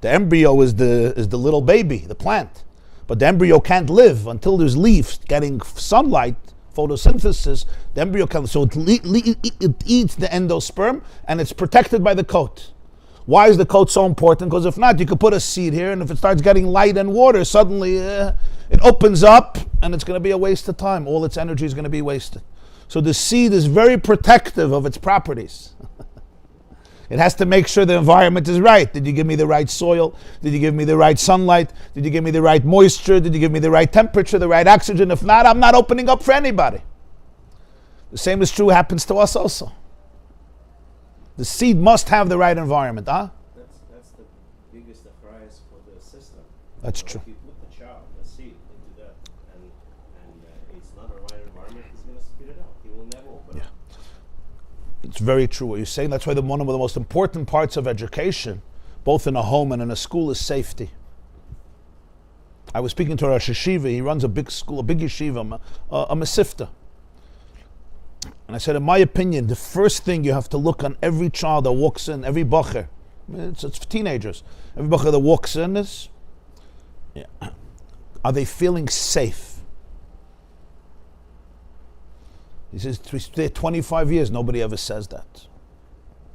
The embryo is the little baby, the plant. But the embryo can't live until there's leaves getting sunlight, photosynthesis. The embryo can, so it eats the endosperm and it's protected by the coat. Why is the coat so important? Because if not, you could put a seed here, and if it starts getting light and water, suddenly it opens up, and it's going to be a waste of time. All its energy is going to be wasted. So the seed is very protective of its properties. It has to make sure the environment is right. Did you give me the right soil? Did you give me the right sunlight? Did you give me the right moisture? Did you give me the right temperature, the right oxygen? If not, I'm not opening up for anybody. The same is true, happens to us also. The seed must have the right environment, huh? That's the biggest surprise for the system. That's true. If you put the child, the seed, into that, and it's not the right environment, he's going to spit it out. He will never open up. It's very true what you're saying. That's why one of the most important parts of education, both in a home and in a school, is safety. I was speaking to Rosh Yeshiva. He runs a big school, a big yeshiva, a mesifta. And I said, in my opinion, the first thing you have to look on every child that walks in, every bacher, it's for teenagers, every bacher that walks in is, are they feeling safe? He says, they're 25 years, nobody ever says that.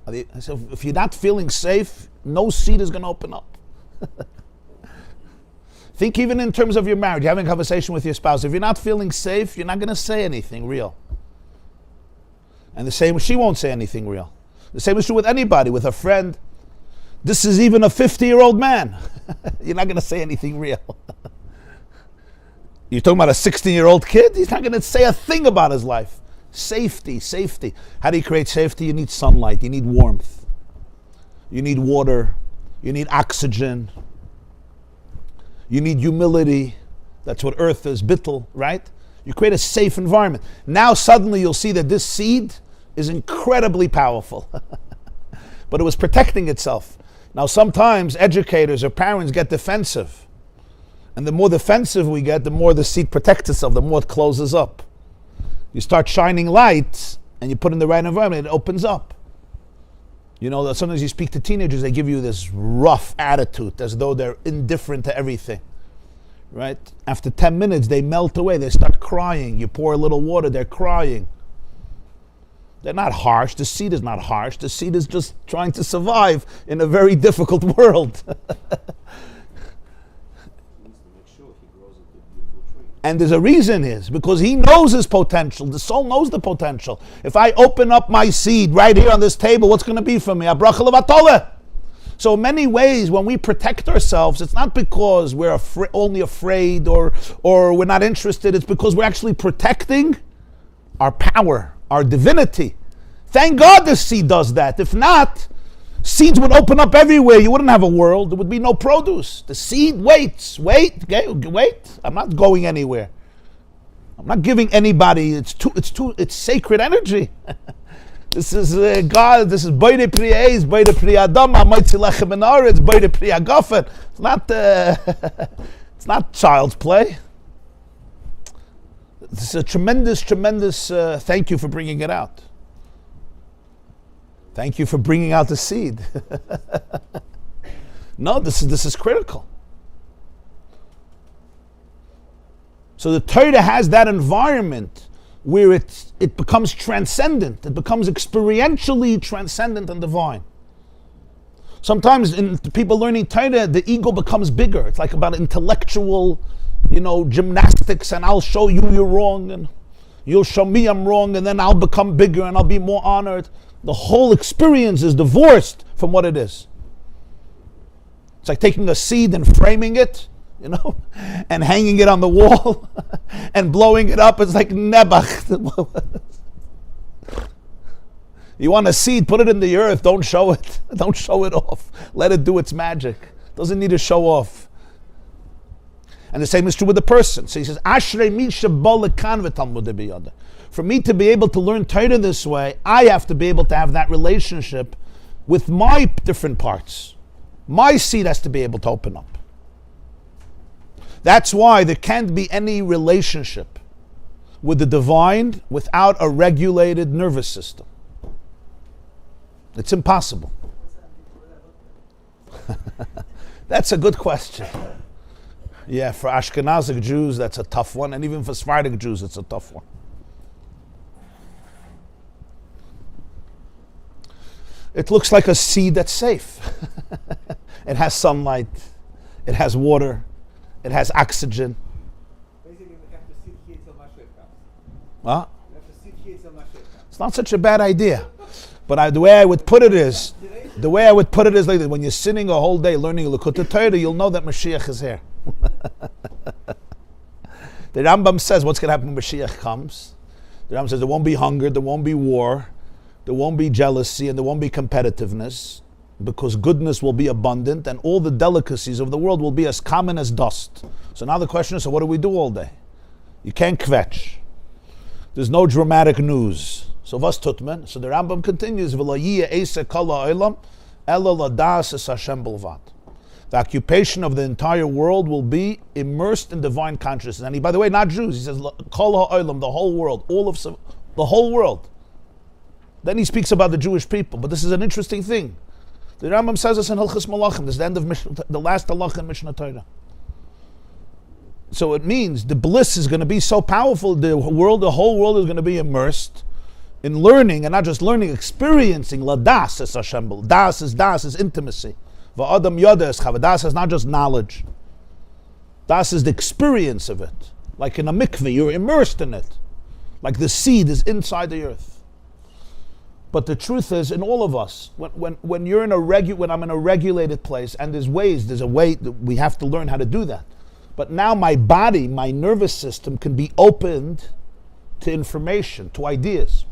I said, if you're not feeling safe, no seed is going to open up. Think even in terms of your marriage, you're having a conversation with your spouse. If you're not feeling safe, you're not going to say anything real. And the same, she won't say anything real. The same is true with anybody, with a friend. This is even a 50-year-old man. You're not going to say anything real. You're talking about a 16-year-old kid? He's not going to say a thing about his life. Safety, safety. How do you create safety? You need sunlight, you need warmth, you need water, you need oxygen, you need humility. That's what earth is, bittul, right? You create a safe environment. Now suddenly you'll see that this seed is incredibly powerful. But it was protecting itself. Now sometimes educators or parents get defensive. And the more defensive we get, the more the seed protects itself, the more it closes up. You start shining light and you put in the right environment, it opens up. You know, sometimes you speak to teenagers, they give you this rough attitude as though they're indifferent to everything, right? After 10 minutes, they melt away, they start crying. You pour a little water, they're crying. They're not harsh. The seed is not harsh. The seed is just trying to survive in a very difficult world. And there's a reason is because he knows his potential. The soul knows the potential. If I open up my seed right here on this table, what's going to be for me? A bracha levatole. So in many ways, when we protect ourselves, it's not because we're only afraid or we're not interested. It's because we're actually protecting our power, our divinity. Thank God this seed does that. If not, seeds would open up everywhere. You wouldn't have a world. There would be no produce. The seed waits. Wait. I'm not going anywhere. I'm not giving anybody. It's sacred energy. This is God. This is Beide Pri'ez, Beide Pri'adam, Amoitzi Lechem and Aretz, Beide Pri'agafen. It's not child's play. This is a tremendous, thank you for bringing it out. Thank you for bringing out the seed. No, this is critical. So the Torah has that environment where it becomes transcendent. It becomes experientially transcendent and divine. Sometimes in people learning Torah, the ego becomes bigger. It's like about intellectual, gymnastics, and I'll show you you're wrong, and you'll show me I'm wrong, and then I'll become bigger and I'll be more honored. The whole experience is divorced from what it is. It's like taking a seed and framing it, and hanging it on the wall and blowing it up. It's like nebach. You want a seed, put it in the earth. Don't show it. Don't show it off. Let it do its magic. Doesn't need to show off. And the same is true with the person. So he says, Ashrei mi sheba lekan v'talmud biyada. For me to be able to learn Torah this way, I have to be able to have that relationship with my different parts. My seed has to be able to open up. That's why there can't be any relationship with the divine without a regulated nervous system. It's impossible. That's a good question. Yeah, for Ashkenazic Jews, that's a tough one, and even for Sephardic Jews, it's a tough one. It looks like a seed that's safe. It has sunlight, it has water, it has oxygen. Basically, we have to sit here till Mashiach comes. Huh? We have to sit here till Mashiach comes. It's not such a bad idea. But the way I would put it is like this: when you're sitting a whole day learning Likkutei Torah, you'll know that Mashiach is here. The Rambam says what's going to happen when Mashiach comes. The Rambam says there won't be hunger, there won't be war, there won't be jealousy, and there won't be competitiveness, because goodness will be abundant, and all the delicacies of the world will be as common as dust. So now the question is, so what do we do all day? You can't kvetch. There's no dramatic news. So was tut men? So the Rambam continues, the occupation of the entire world will be immersed in divine consciousness. And he, by the way, not Jews. He says, Kol ha'olam, the whole world, all The whole world. Then he speaks about the Jewish people. But this is an interesting thing. The Rambam says this in Hilchos Malachim. This is the end of the last halach in Mishnah Torah. So it means the bliss is going to be so powerful, the whole world is going to be immersed in learning, and not just learning, experiencing. Ladas is Hashem. Das is intimacy. Va'adam yada is chava. Das is not just knowledge. Das is the experience of it. Like in a mikveh, you're immersed in it. Like the seed is inside the earth. But the truth is, in all of us, when you're in when I'm in a regulated place, and there's a way that we have to learn how to do that. But now my body, my nervous system can be opened to information, to ideas.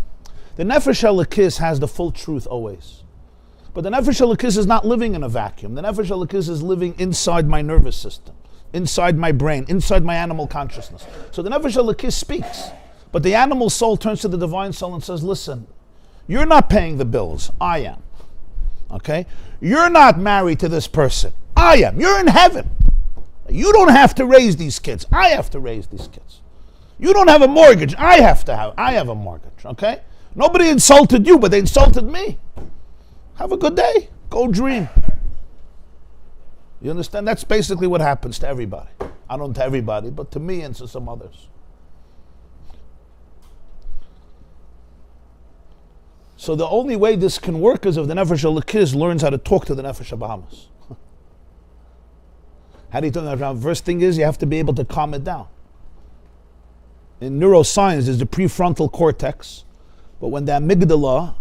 The Nefesh HaLekis has the full truth always. But the Nefesh HaLekis is not living in a vacuum. The Nefesh HaLekis is living inside my nervous system, inside my brain, inside my animal consciousness. So the Nefesh HaLekis speaks. But the animal soul turns to the divine soul and says, listen, you're not paying the bills. I am. Okay? You're not married to this person. I am. You're in heaven. You don't have to raise these kids. I have to raise these kids. You don't have a mortgage. I have a mortgage. Okay? Nobody insulted you, but they insulted me. Have a good day. Go dream. You understand? That's basically what happens to everybody. I don't to everybody, but to me and to some others. So the only way this can work is if the Nefesh HaLekis learns how to talk to the Nefesh HaBahamas. How do you turn that around? First thing is you have to be able to calm it down. In neuroscience, there's the prefrontal cortex, but when the amygdala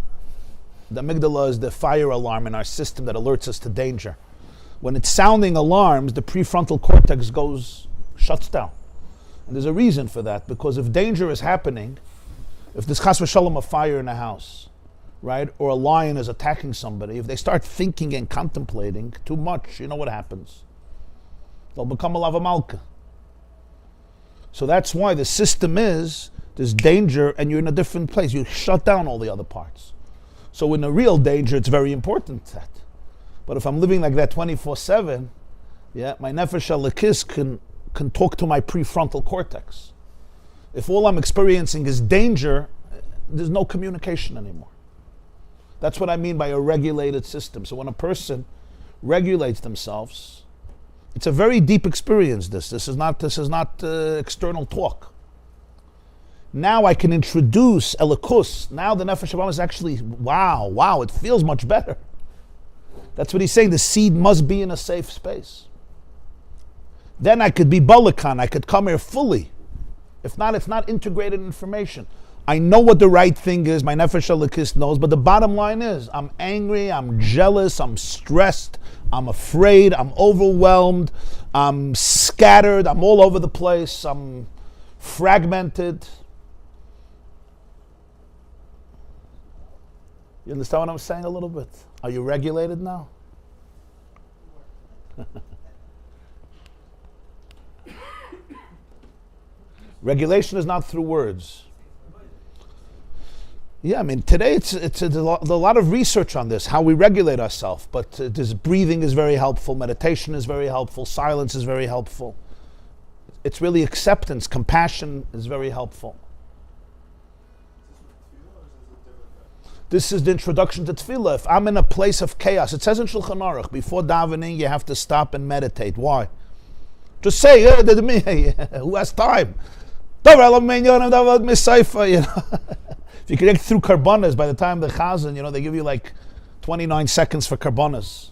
is the fire alarm in our system that alerts us to danger. When it's sounding alarms, the prefrontal cortex shuts down. And there's a reason for that, because if danger is happening, if there's chas v'shalom a fire in a house, right, or a lion is attacking somebody, if they start thinking and contemplating too much, you know what happens? They'll become a lava malka. So that's why the system is, there's danger and you're in a different place. You shut down all the other parts. So in a real danger, it's very important that. But if I'm living like that 24/7, my Nefesh HaLekis can talk to my prefrontal cortex. If all I'm experiencing is danger, there's no communication anymore. That's what I mean by a regulated system. So when a person regulates themselves, it's a very deep experience. This is not external talk. Now I can introduce elikus. Now the Nefesh HaBahamas is actually, wow, it feels much better. That's what he's saying. The seed must be in a safe space. Then I could be balakan. I could come here fully. If not, it's not integrated information. I know what the right thing is. My Nefesh HaLekis knows. But the bottom line is, I'm angry, I'm jealous, I'm stressed, I'm afraid, I'm overwhelmed, I'm scattered, I'm all over the place, I'm fragmented. You understand what I'm saying a little bit? Are you regulated now? Regulation is not through words. Yeah, I mean, today there's a lot of research on this, how we regulate ourselves. But this breathing is very helpful, meditation is very helpful, silence is very helpful. It's really acceptance, compassion is very helpful. This is the introduction to tefillah. If I'm in a place of chaos, it says in Shulchan Aruch, before davening, you have to stop and meditate. Why? Just say, who has time? You know. If you can get through karbonas, by the time the chazan, they give you like 29 seconds for karbonas.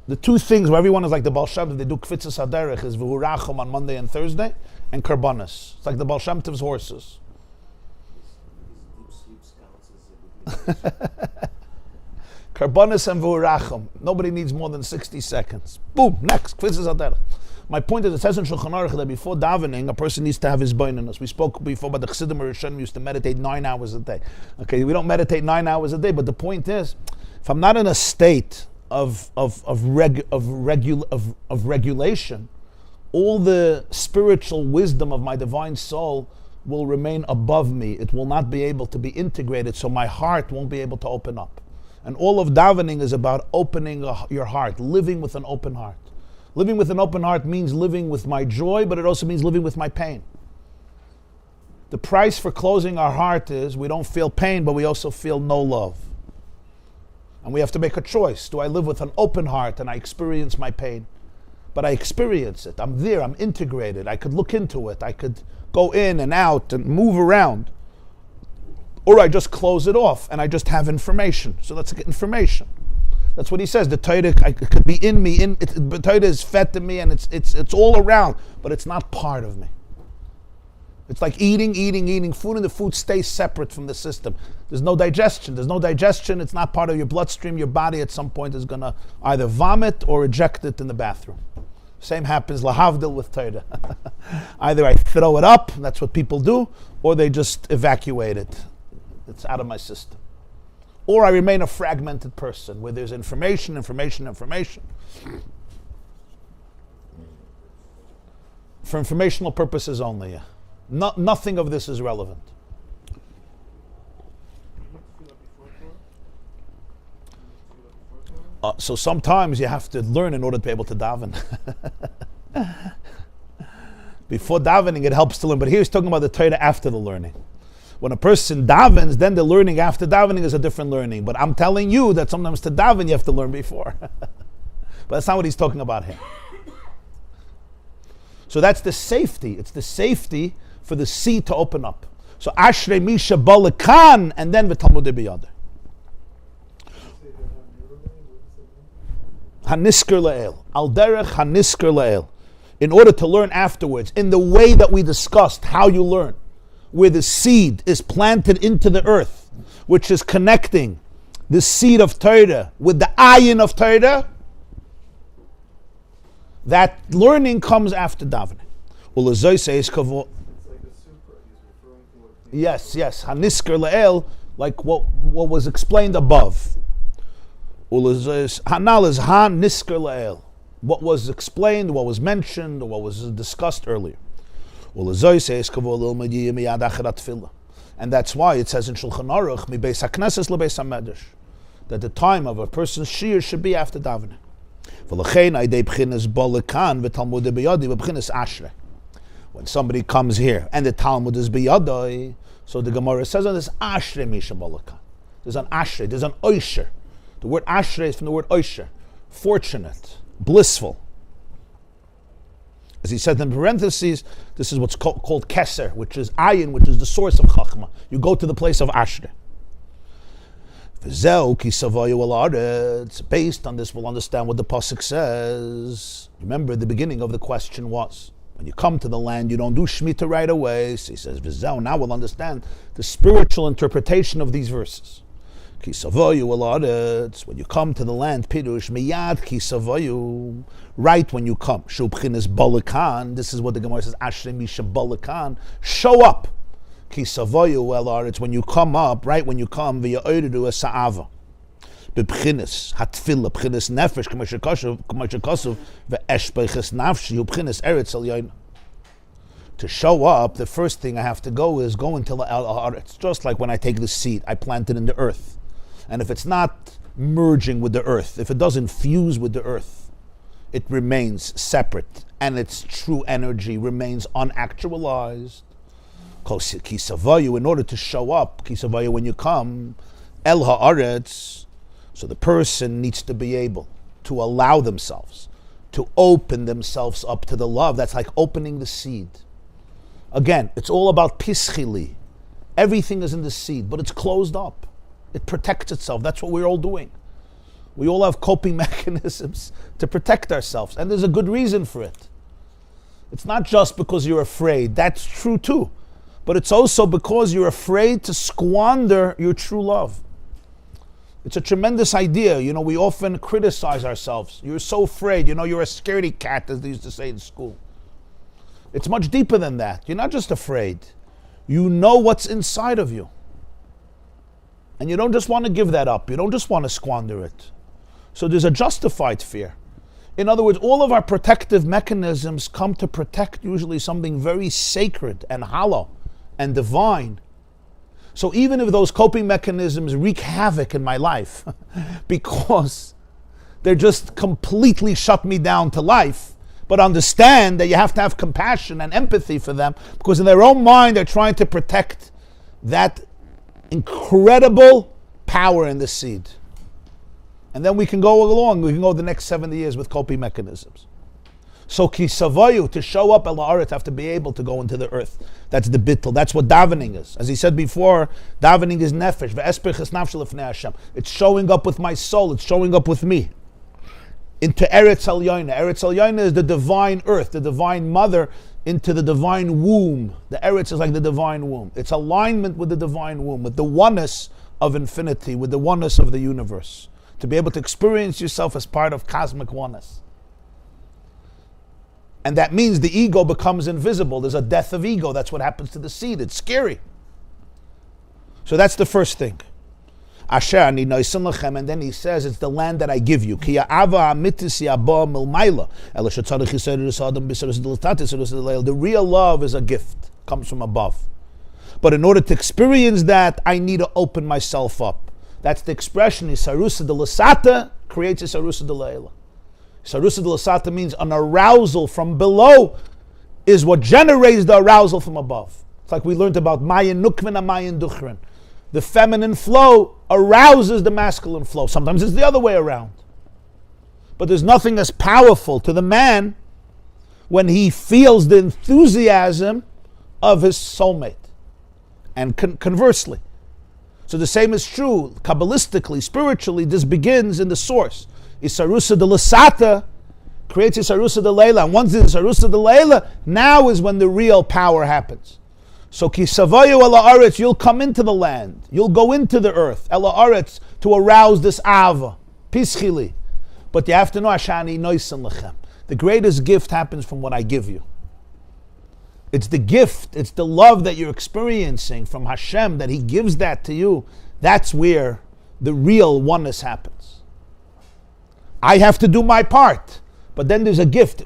The two things where everyone is like the Baal Shem Tov, they do kvitzas haderech, is v'hurachom on Monday and Thursday, and karbonas. It's like the Baal Shem Tov's horses. Karbonas and v'hurachom. Nobody needs more than 60 seconds. Boom, next, kvitzas haderech. My point is, it says in Shulchan Aruch that before davening, a person needs to have his beinunus. We spoke before about the Chassidim Rishonim used to meditate 9 hours a day. Okay, we don't meditate 9 hours a day, but the point is, if I'm not in a state of regulation, all the spiritual wisdom of my divine soul will remain above me. It will not be able to be integrated, so my heart won't be able to open up. And all of davening is about opening your heart, living with an open heart. Living with an open heart means living with my joy, but it also means living with my pain. The price for closing our heart is we don't feel pain, but we also feel no love. And we have to make a choice. Do I live with an open heart and I experience my pain? But I experience it. I'm there. I'm integrated. I could look into it. I could go in and out and move around. Or I just close it off and I just have information. So let's get information. That's what he says. The Torah could be in me. The Torah is fed to me and it's all around, but it's not part of me. It's like eating food, and the food stays separate from the system. There's no digestion. It's not part of your bloodstream. Your body at some point is going to either vomit or eject it in the bathroom. Same happens, lahavdil, with Torah. Either I throw it up, that's what people do, or they just evacuate it. It's out of my system. Or I remain a fragmented person where there's information. For informational purposes only, yeah. Nothing of this is relevant. So sometimes you have to learn in order to be able to daven. Before davening, it helps to learn. But here he's talking about the Torah after the learning. When a person davens, then the learning after davening is a different learning. But I'm telling you that sometimes to daven, you have to learn before. But that's not what he's talking about here. So that's the safety. It's the safety for the seed to open up. So Ashrei Misha Balakan, and then V'Talmud B'Yadeh. Hanisker La'el. Al derech Hanisker La'el. In order to learn afterwards, in the way that we discussed how you learn, where the seed is planted into the earth, which is connecting the seed of Torah with the ayin of Torah, that learning comes after davening. Yes, Hanisker La'el, like what was explained above. Hanal is Hanisker La'el. What was explained, what was mentioned, or what was discussed earlier. And that's why it says in Shulchan Aruch, Mi Beis HaKnesses LeBeis HaMedrash, that the time of a person's shiur should be after davening. When somebody comes here and the Talmud is biyadai, so the Gemara says, oh, there's ashrei misha balakan. There's an ashrei, there's an oisher. The word ashrei is from the word oisher, fortunate, blissful. As he said in parentheses, this is what's called keser, which is ayin, which is the source of chachma. You go to the place of ashrei. Based on this, we'll understand what the pasuk says. Remember, the beginning of the question was, when you come to the land, you don't do Shmita right away. So he says, V'zeu, now we'll understand the spiritual interpretation of these verses. Ki Savo'u alaretz, when you come to the land, Pirush, miyad ki Savo'u, right when you come. Shubchinis balakan, this is what the Gemara says, Ashrei misha balakan, show up. Ki Savo'u alaretz, when you come up, right when you come, v'ya'oidu sa'ava. B'bchinis hatfila, b'chinis nefesh, k'mashakasuv, v'eshbeiches nafshi, b'chinis eretz al yayin. To show up, the first thing I have to go is go into the It's just like when I take the seed, I plant it in the earth. And if it's not merging with the earth, if it doesn't fuse with the earth, it remains separate, and its true energy remains unactualized. Ki Savo'u, in order to show up, Ki Savo'u, when you come, El ha'aretz, so the person needs to be able to allow themselves, to open themselves up to the love. That's like opening the seed. Again, it's all about pischili. Everything is in the seed, but it's closed up. It protects itself. That's what we're all doing. We all have coping mechanisms to protect ourselves, and there's a good reason for it. It's not just because you're afraid. That's true too. But it's also because you're afraid to squander your true love. It's a tremendous idea. You know, we often criticize ourselves. You're so afraid. You know, you're a scaredy cat, as they used to say in school. It's much deeper than that. You're not just afraid. You know what's inside of you. And you don't just want to give that up. You don't just want to squander it. So there's a justified fear. In other words, all of our protective mechanisms come to protect usually something very sacred and hollow and divine. So even if those coping mechanisms wreak havoc in my life because they're just completely shut me down to life, But understand that you have to have compassion and empathy for them, because in their own mind they're trying to protect that incredible power in the seed. And then we can go along, we can go the next 70 years with coping mechanisms. So ki Savo'u, to show up el haaretz, have to be able to go into the earth. That's the bittul. That's what davening is. As he said before, davening is nefesh. Ve'esperches nafshel lefnei Hashem. It's showing up with my soul. It's showing up with me. Into Eretz Elyoina. Eretz Elyoina is the divine earth, the divine mother, into the divine womb. The Eretz is like the divine womb. It's alignment with the divine womb, with the oneness of infinity, with the oneness of the universe. To be able to experience yourself as part of cosmic oneness. And that means the ego becomes invisible. There's a death of ego. That's what happens to the seed. It's scary. So that's the first thing. Asher ani noisim lechem, and then he says it's the land that I give you. Ki ha'ava ha'amitis yabah milmayla. Ela shetzarich yisrael adam b'seres d'latatis seres d'leil. The real love is a gift, comes from above. But in order to experience that, I need to open myself up. That's the expression. Isarusa de lasata creates isarusa de leila. Isarusa de lasata means an arousal from below is what generates the arousal from above. It's like we learned about mayin nukvin and mayin duchrin. The feminine flow arouses the masculine flow. Sometimes it's the other way around. But there's nothing as powerful to the man when he feels the enthusiasm of his soulmate. And conversely. So the same is true, Kabbalistically, spiritually, this begins in the source. Isarusa de lasata creates Isarusa de leila. And once it's Isarusa de leila, now is when the real power happens. So ki Savo'u el haaretz, you'll come into the land. You'll go into the earth, el haaretz, to arouse this ava, pischili. But you have to know, ashani noisim lechem. The greatest gift happens from what I give you. It's the gift, it's the love that you're experiencing from Hashem, that He gives that to you. That's where the real oneness happens. I have to do my part. But then there's a gift.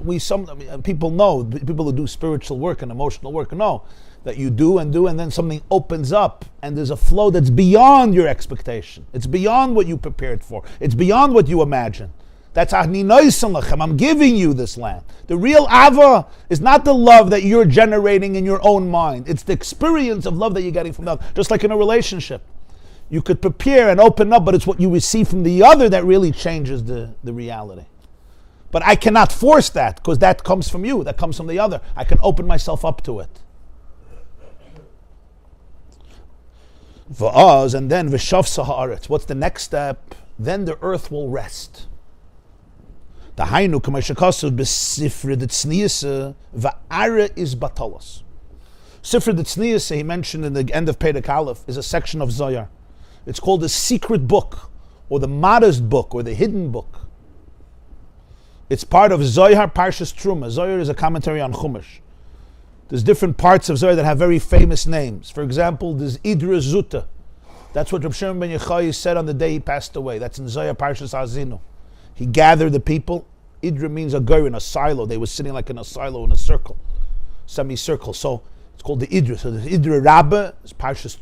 People know, people who do spiritual work and emotional work know that you do, and then something opens up, and there's a flow that's beyond your expectation. It's beyond what you prepared for. It's beyond what you imagine. That's Ani noisim lechem. I'm giving you this land. The real Ava is not the love that you're generating in your own mind. It's the experience of love that you're getting from the other. Just like in a relationship. You could prepare and open up, but it's what you receive from the other that really changes the reality. But I cannot force that, because that comes from you. That comes from the other. I can open myself up to it. V'az, and then v'shavsa haaretz. What's the next step? Then the earth will rest. The hainu k'mashakasav b'sifra d'tzniasa v'ara is batalas. Sifra d'tzniasa, he mentioned in the end of Perek Aleph, is a section of Zohar. It's called the secret book, or the modest book, or the hidden book. It's part of Zohar Parshas Truma. Zohar is a commentary on Chumash. There's different parts of Zohar that have very famous names. For example, there's Idra Zuta. That's what Reb Shimon ben Yochai said on the day he passed away. That's in Zohar Parshas Azinu. He gathered the people. Idra means a goyim, a silo. They were sitting like in a silo in a circle, semicircle. So it's called the Idra. So the Idra Rabba is Parshas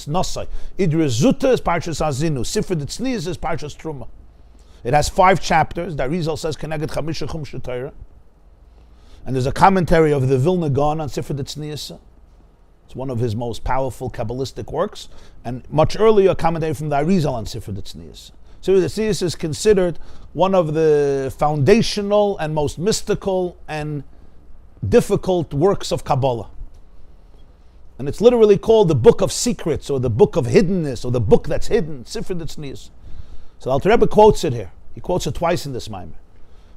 Nosai. Idra Zuta is Parshas Azinu. Sifra D'Tznius is Parshas Truma. It has 5 chapters. The Arizal says Keneged Chamisha Chumshe Torah. And there's a commentary of the Vilna Gaon on Sifra D'Tznius. It's one of his most powerful Kabbalistic works. And much earlier, a commentary from the Arizal on Sifra D'Tznius. Sifra D'Tznius is considered one of the foundational and most mystical and difficult works of Kabbalah. And it's literally called the Book of Secrets, or the Book of Hiddenness, or the book that's hidden, Sifra D'Tznius. So Alter Rebbe quotes it here. He quotes it twice in this Maimer.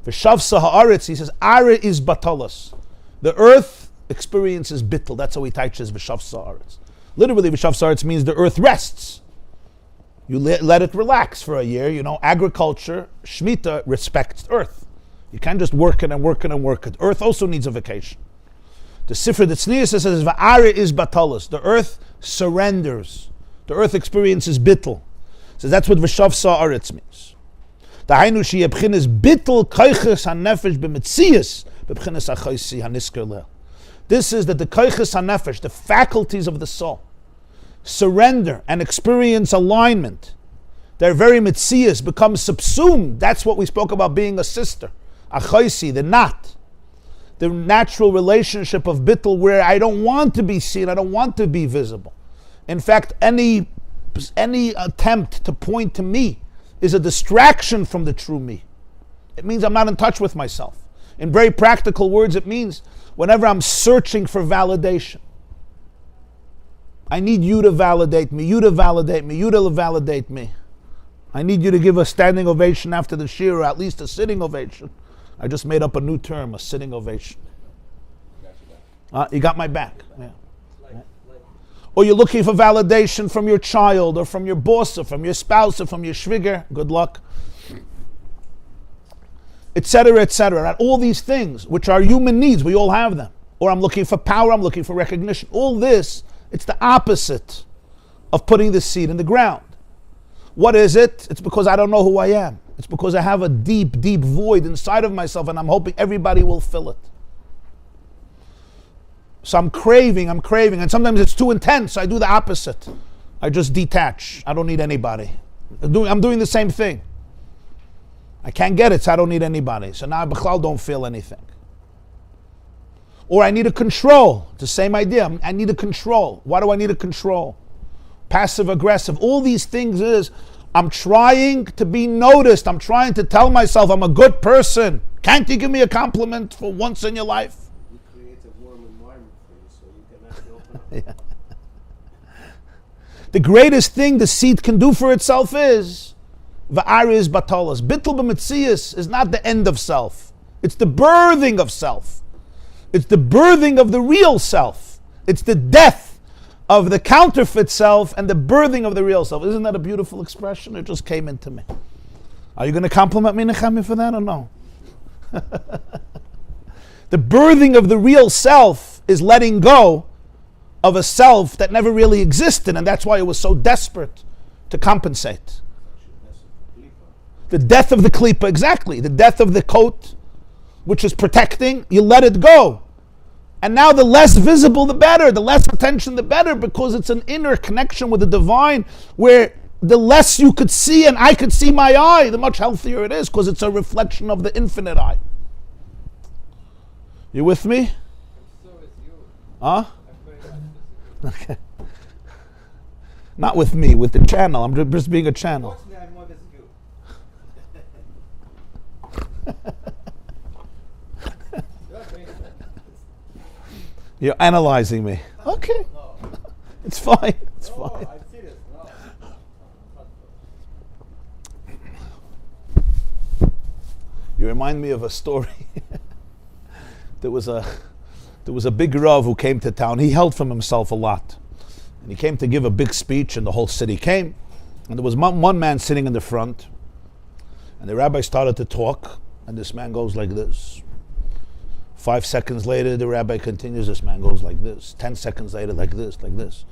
V'shavsa haaretz, he says, Ara is batalas. The earth experiences bittul. That's how he teaches v'shavsa haaretz. Literally, v'shavsa haaretz means the earth rests. You let it relax for a year. You know, agriculture, Shmita, respects earth. You can't just work it and work it and work it. Earth also needs a vacation. The Sifra D'Tznius says, V'ara is batalas. The earth surrenders. The earth experiences bittul. So that's what v'shavsa haaretz means. The hainu sheyebchinas bittul koiches hanefesh b'metzias b'bchinas achoisi hanisker leh. This is that the koiches hanefesh, the faculties of the soul, surrender and experience alignment. Their very metzias become subsumed. That's what we spoke about being a sister. Achoisi, the knot. the natural relationship of bittul, where I don't want to be seen, I don't want to be visible. In fact, any attempt to point to me is a distraction from the true me. It means I'm not in touch with myself. In very practical words, it means whenever I'm searching for validation, I need you to validate me, you to validate me, you to validate me. I need you to give a standing ovation after the shir, or at least a sitting ovation. I just made up a new term, a sitting ovation. You got my back. Yeah. Or you're looking for validation from your child, or from your boss, or from your spouse, or from your shviger. Good luck. Etc., etc. Right? All these things, which are human needs, we all have them. Or I'm looking for power, I'm looking for recognition. All this, it's the opposite of putting the seed in the ground. What is it? It's because I don't know who I am. It's because I have a deep, deep void inside of myself, and I'm hoping everybody will fill it. So I'm craving, and sometimes it's too intense, so I do the opposite. I just detach. I don't need anybody. I'm doing the same thing. I can't get it, so I don't need anybody. So now I b'chlal don't feel anything. Or I need a control. It's the same idea. I need a control. Why do I need a control? Passive aggressive. All these things is, I'm trying to be noticed. I'm trying to tell myself I'm a good person. Can't you give me a compliment for once in your life? We create a warm environment for you so you can actually open up. Yeah. The greatest thing the seed can do for itself is Va'ar is batalas. Bittul b'metzias is not the end of self. It's the birthing of self. It's the birthing of the real self. It's the death of the counterfeit self and the birthing of the real self. Isn't that a beautiful expression? It just came into me. Are you going to compliment me, Nechami, for that or no? The birthing of the real self is letting go of a self that never really existed, and that's why it was so desperate to compensate. The death of the klipa, exactly. The death of the coat, which is protecting, you let it go. And now the less visible, the better. The less attention, the better, because it's an inner connection with the divine, where the less you could see and I could see my eye, the much healthier it is, because it's a reflection of the infinite eye. You with me? So is you. Huh? I'm very much disagree. Okay. Not with me, with the channel. I'm just being a channel. Unfortunately, I'm more than you. You're very nice. You're analyzing me. Okay. No. It's fine. It's No, fine. I'm serious. No. You remind me of a story. There was a big Rav who came to town. He held from himself a lot. And he came to give a big speech, and the whole city came. And there was one man sitting in the front. And the rabbi started to talk, and this man goes like this. 5 seconds later, the rabbi continues, this man goes like this. 10 seconds later, like this, like this.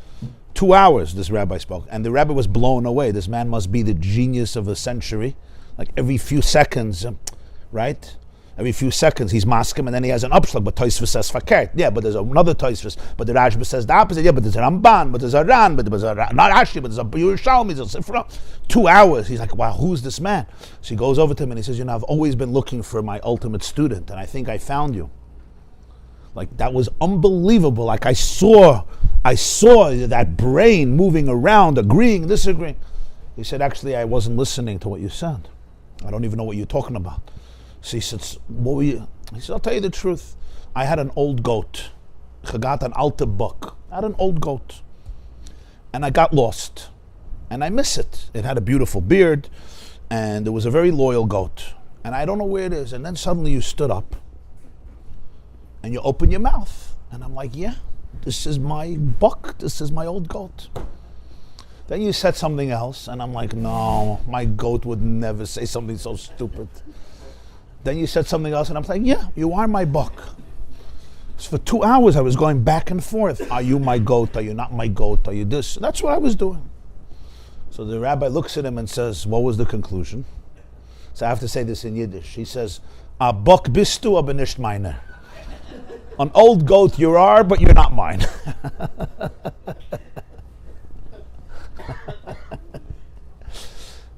2 hours, this rabbi spoke. And the rabbi was blown away. This man must be the genius of a century. Like every few seconds, right? Every few seconds he's masking, and then he has an upshlag, but Tosfos says fakert. Yeah, but there's another Tosfos. But the Rashba says the opposite. Yeah, but there's a Ramban, but there's a Ran, but there's a not Rashi, but there's a Yerushalmi, there's a Sifra. 2 hours. He's like, wow, who's this man? So he goes over to him and he says, I've always been looking for my ultimate student, and I think I found you. Like, that was unbelievable. Like, I saw that brain moving around, agreeing, disagreeing. He said, actually, I wasn't listening to what you said. I don't even know what you're talking about. So he said, what were you? He said, I'll tell you the truth. I had an old goat. I got an alte buck. I had an old goat. And I got lost. And I miss it. It had a beautiful beard. And it was a very loyal goat. And I don't know where it is. And then suddenly you stood up. And you open your mouth. And I'm like, yeah, this is my buck. This is my old goat. Then you said something else. And I'm like, no, my goat would never say something so stupid. Then you said something else, and I'm like, yeah, you are my buck. So for 2 hours, I was going back and forth. Are you my goat? Are you not my goat? Are you this? That's what I was doing. So the rabbi looks at him and says, what was the conclusion? So I have to say this in Yiddish. He says, a buck bist du, aber nicht meine. An old goat you are, but you're not mine.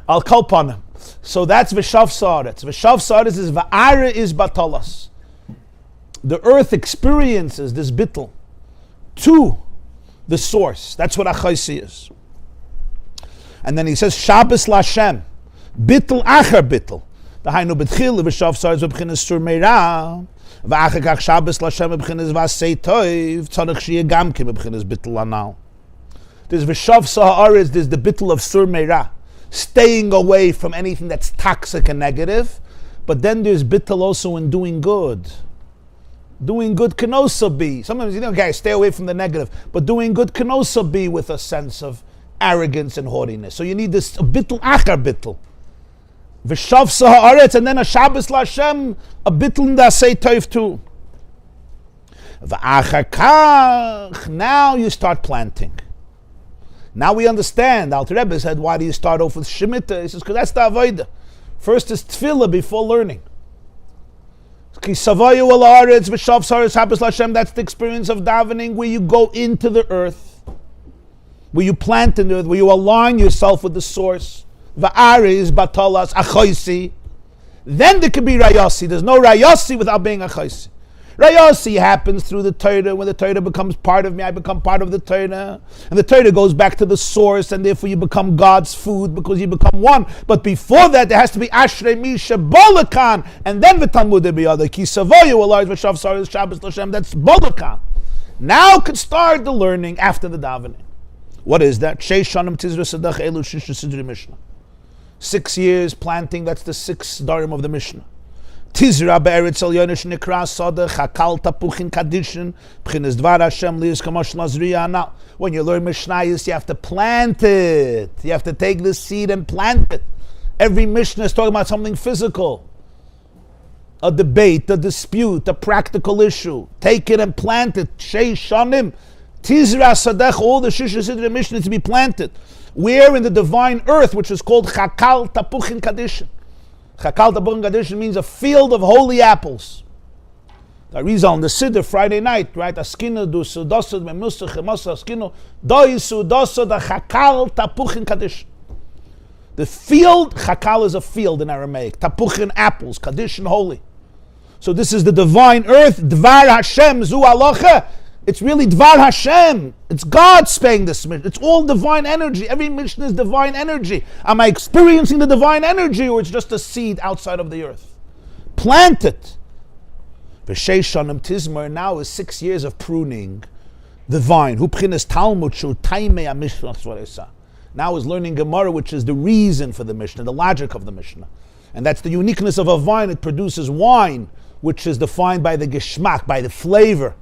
I'll call upon him. So that's V'shav Saaretz. V'shav Saaretz is Va'ara is Batalas. the earth experiences this bittul to the source. That's what achaisi is. And then he says, Shabbos Lashem, bittul acher bittul. The hainu betchil v'shav sarz v'bchinas sur meira, v'acher kach Shabbos Lashem v'bchinas v'asei toiv, tzarech shiyeh gam kim v'bchinas bittul anal. There's v'shav sa'aretz, there's the bittul of sur meira, staying away from anything that's toxic and negative. But then there's bittul also in doing good. Doing good can also be, sometimes guys, stay away from the negative, but doing good can also be with a sense of arrogance and haughtiness. So you need this bittul achar bittul. V'shav sa'aretz, and then a Shabbos Lashem, a bittul in the asay toiv too. V'achar kach, now you start planting. Now we understand. Alter Rebbe said, why do you start off with Shmita? He says, because that's the avodah. First is tefillah before learning. Savo'u v'shav sa'aretz Shabbos Lashem, that's the experience of davening, where you go into the earth, where you plant in the earth, where you align yourself with the source. Va'aris batalas achoisi. Then there can be rayasi. There's no rayasi without being achoisi. Rayasi happens through the Torah. When the Torah becomes part of me, I become part of the Torah. And the Torah goes back to the source, and therefore you become God's food because you become one. But before that, there has to be Ashrei Misha Bolakan, and then the Talmud biyada. Ki Savo'u alarz v'shav sa'aretz Shabbos Lashem. That's Bolakan. Now could start the learning after the davening. What is that? 6 years planting, that's the 6 darim of the Mishnah. Tizra be'eretz elyonis nikra sadeh chakal tapuchin kadishin b'chinas dvar Hashem lius kamosh lazriya anal. When you learn Mishnayos, you have to plant it. You have to take the seed and plant it. Every Mishnah is talking about something physical. A debate, a dispute, a practical issue. Take it and plant it. Shei shanim. Tizra sadech, all the Shisha Sidra Mishnah to be planted. Where? In the divine earth, which is called Chakal Tapuchin Kadishin. Chakal Tapuchin Kadishin means a field of holy apples. The Arizal on the Siddur Friday night, right? Askinu du sudosad memusach emasa askinu doi sudosad the Chakal Tapuchin Kadishin. The field, Chakal is a field in Aramaic. Tapuchin apples, Kadishin holy. So this is the divine earth. Dvar Hashem zu alocha. It's really Dvar Hashem. It's God saying this. It's all divine energy. Every mission is divine energy. Am I experiencing the divine energy, or it's just a seed outside of the earth? Plant it. V'sheishanim tizmer, now is 6 years of pruning the vine. Hu b'chinas Talmud shu taimei ha-mishnah, that's what I saw. Now is learning Gemara, which is the reason for the Mishnah, the logic of the Mishnah. And that's the uniqueness of a vine. It produces wine, which is defined by the geschmack, by the flavor.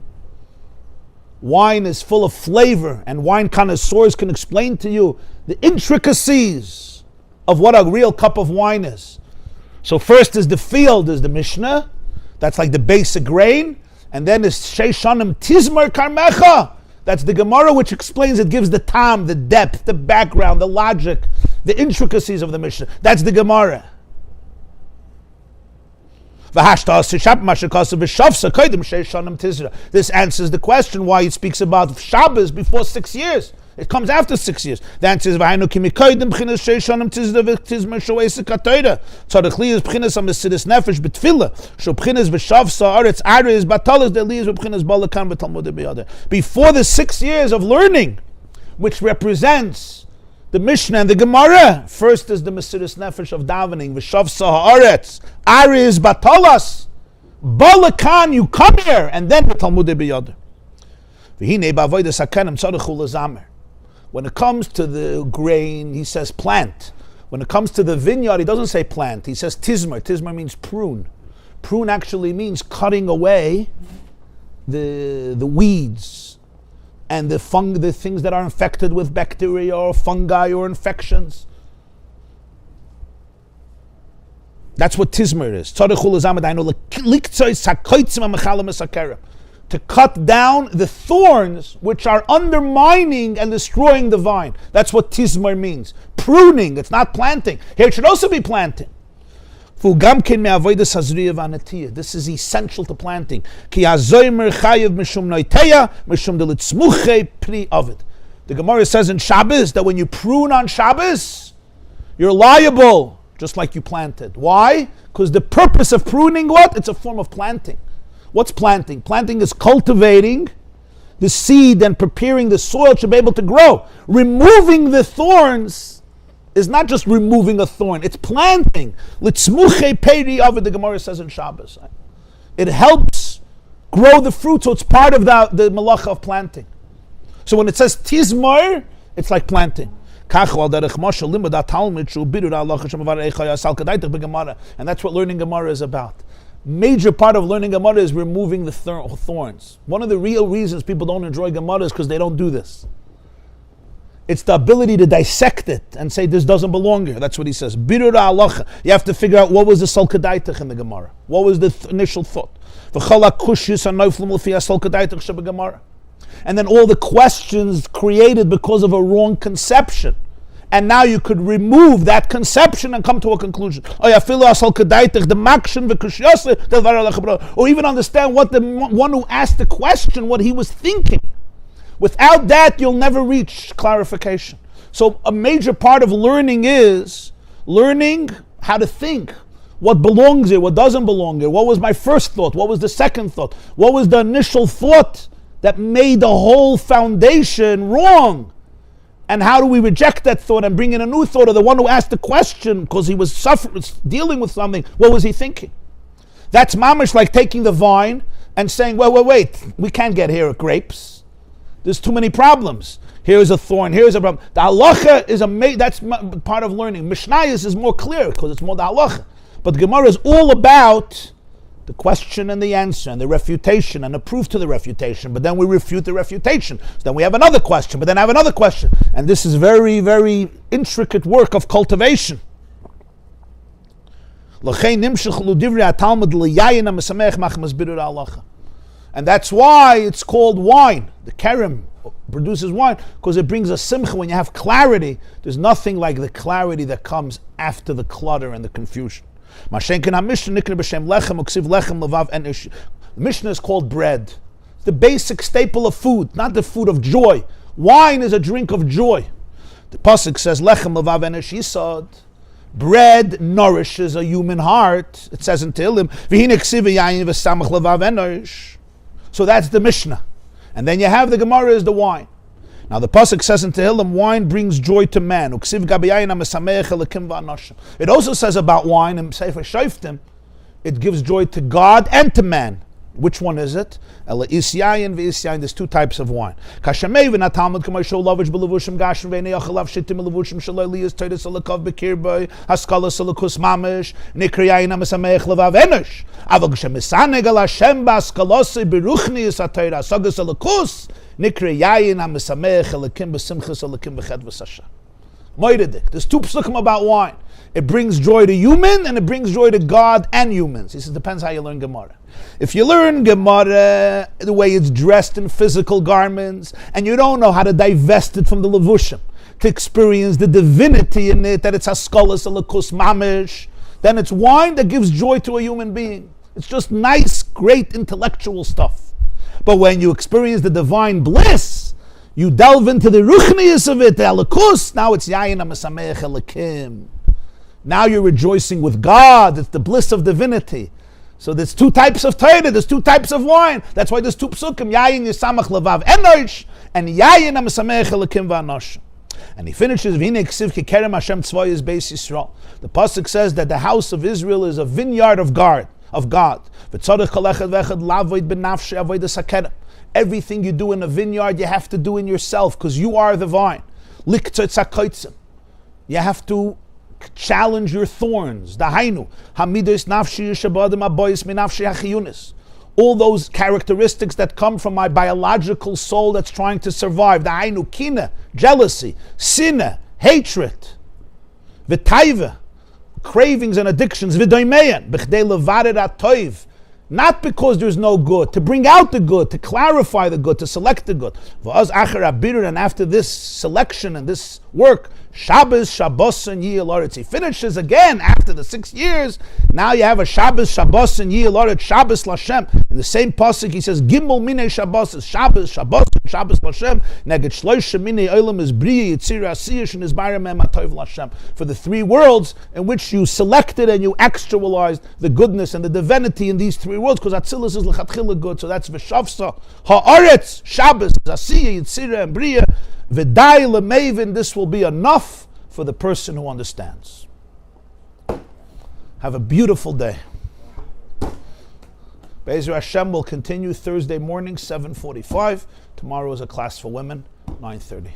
Wine is full of flavor, and wine connoisseurs can explain to you the intricacies of what a real cup of wine is. So first is the field, is the Mishnah. That's like the basic grain. And then is Sheishanim Tizmer Karmecha. That's the Gemara, which explains, it gives the tam, the depth, the background, the logic, the intricacies of the Mishnah. That's the Gemara. This answers the question why he speaks about Shabbos before 6 years. It comes after 6 years. The answer is before the 6 years of learning, which represents the Mishnah and the Gemara. First is the Mesiris Nefesh of Davenning, V'shav Sa'aretz, Ariz Batalas, Balakan, you come here, and then the Talmud biyada. V'hinei ba'avodah sakenim tzarich ulazamer. When it comes to the grain, he says plant. When it comes to the vineyard, he doesn't say plant, he says tizmer. Tizmer means prune. Prune actually means cutting away the weeds and the things that are infected with bacteria or fungi or infections. That's what tizmer is. To cut down the thorns which are undermining and destroying the vine. That's what tizmer means. Pruning, it's not planting. Here it should also be planting. This is essential to planting. The Gemara says in Shabbos that when you prune on Shabbos, you're liable, just like you planted. Why? Because the purpose of pruning, what? It's a form of planting. What's planting? Planting is cultivating the seed and preparing the soil to be able to grow. Removing the thorns is not just removing a thorn, it's planting. Litzmuche peri of it, the Gemara says in Shabbos. It helps grow the fruit, so it's part of the malacha of planting. So when it says tizmor, it's like planting. And that's what learning Gemara is about. Major part of learning Gemara is removing the thorns. One of the real reasons people don't enjoy Gemara is because they don't do this. It's the ability to dissect it and say this doesn't belong here. That's what he says. You have to figure out what was the self-actualization in the Gemara. What was the initial thought? And then all the questions created because of a wrong conception. And now you could remove that conception and come to a conclusion. Or even understand what the one who asked the question, what he was thinking. Without that, you'll never reach clarification. So a major part of learning is learning how to think. What belongs here, what doesn't belong here. What was my first thought? What was the second thought? What was the initial thought that made the whole foundation wrong? And how do we reject that thought and bring in a new thought? Or the one who asked the question because he was dealing with something, what was he thinking? That's mamish like taking the vine and saying, wait, we can't get here at grapes. There's too many problems. Here's a thorn, here's a problem. The halacha is that's part of learning. Mishnayos is more clear because it's more the halacha. But the Gemara is all about the question and the answer and the refutation and the proof to the refutation. But then we refute the refutation. So then we have another question, but then I have another question. And this is very, very intricate work of cultivation. And that's why it's called wine. The kerem produces wine because it brings a simcha. When you have clarity, there's nothing like the clarity that comes after the clutter and the confusion. The Mishnah is called bread. It's the basic staple of food, not the food of joy. Wine is a drink of joy. The pasuk says, "Lechem levav enish yisod." Bread nourishes a human heart. It says in Tehillim, "V'hine ksiv yayin v'samach levav enish." So that's the Mishnah, and then you have the Gemara is the wine. Now the pasuk says in Tehillim, wine brings joy to man. It also says about wine in Sefer Shoftim, it gives joy to God and to man. Which one is it? There's two types of wine. There's two psukim about wine. It brings joy to human and it brings joy to God and humans. He says, depends how you learn Gemara. If you learn Gemara the way it's dressed in physical garments and you don't know how to divest it from the levushim, to experience the divinity in it, that it's haskalas alakus mamish, then it's wine that gives joy to a human being. It's just nice, great intellectual stuff. But when you experience the divine bliss, you delve into the ruchnius of it, the alakus, now it's yayin ha-mesamech elikim. Now you're rejoicing with God. It's the bliss of divinity. So there's two types of Torah, there's two types of wine. That's why there's two psukim, yayin yisamach levav enosh, and yayin ha-mesamech elikim v'anosh. And he finishes, V'hine ksiv ki kerem Hashem tzvayis beis Yisrael. The pasuk says that the house of Israel is a vineyard of God. Everything you do in a vineyard, you have to do in yourself, because you are the vine. Likkutei. You have to challenge your thorns. All those characteristics that come from my biological soul that's trying to survive. Kina, jealousy, sinna, hatred, v'taiva, cravings and addictions, not because there's no good, to bring out the good, to clarify the good, to select the good. And after this selection and this work. Shabbos, Shabbos, and Yiyel Oretz. He finishes again after the 6 years. Now you have a Shabbos, Shabbos, and Yiyel Oretz, Shabbos Lashem. In the same pasuk, he says, Gimel Minei Shabbos, Shabbos, Shabbos, Shabbos Lashem. Neged Shloisha Minei Olam is Bria, Yitzira, Asiyish, and Isbara Mem Atov Lashem. For the 3 worlds in which you selected and you actualized the goodness and the divinity in these 3 worlds, because Atzilus is L'chatchila good, so that's V'shavsa, Ha'aretz, Shabbos, Asiya, Yitzira, and Bria. V'dai L'mevin, this will be enough for the person who understands. Have a beautiful day. Be'ezer Hashem will continue Thursday morning, 7:45. Tomorrow is a class for women, 9:30.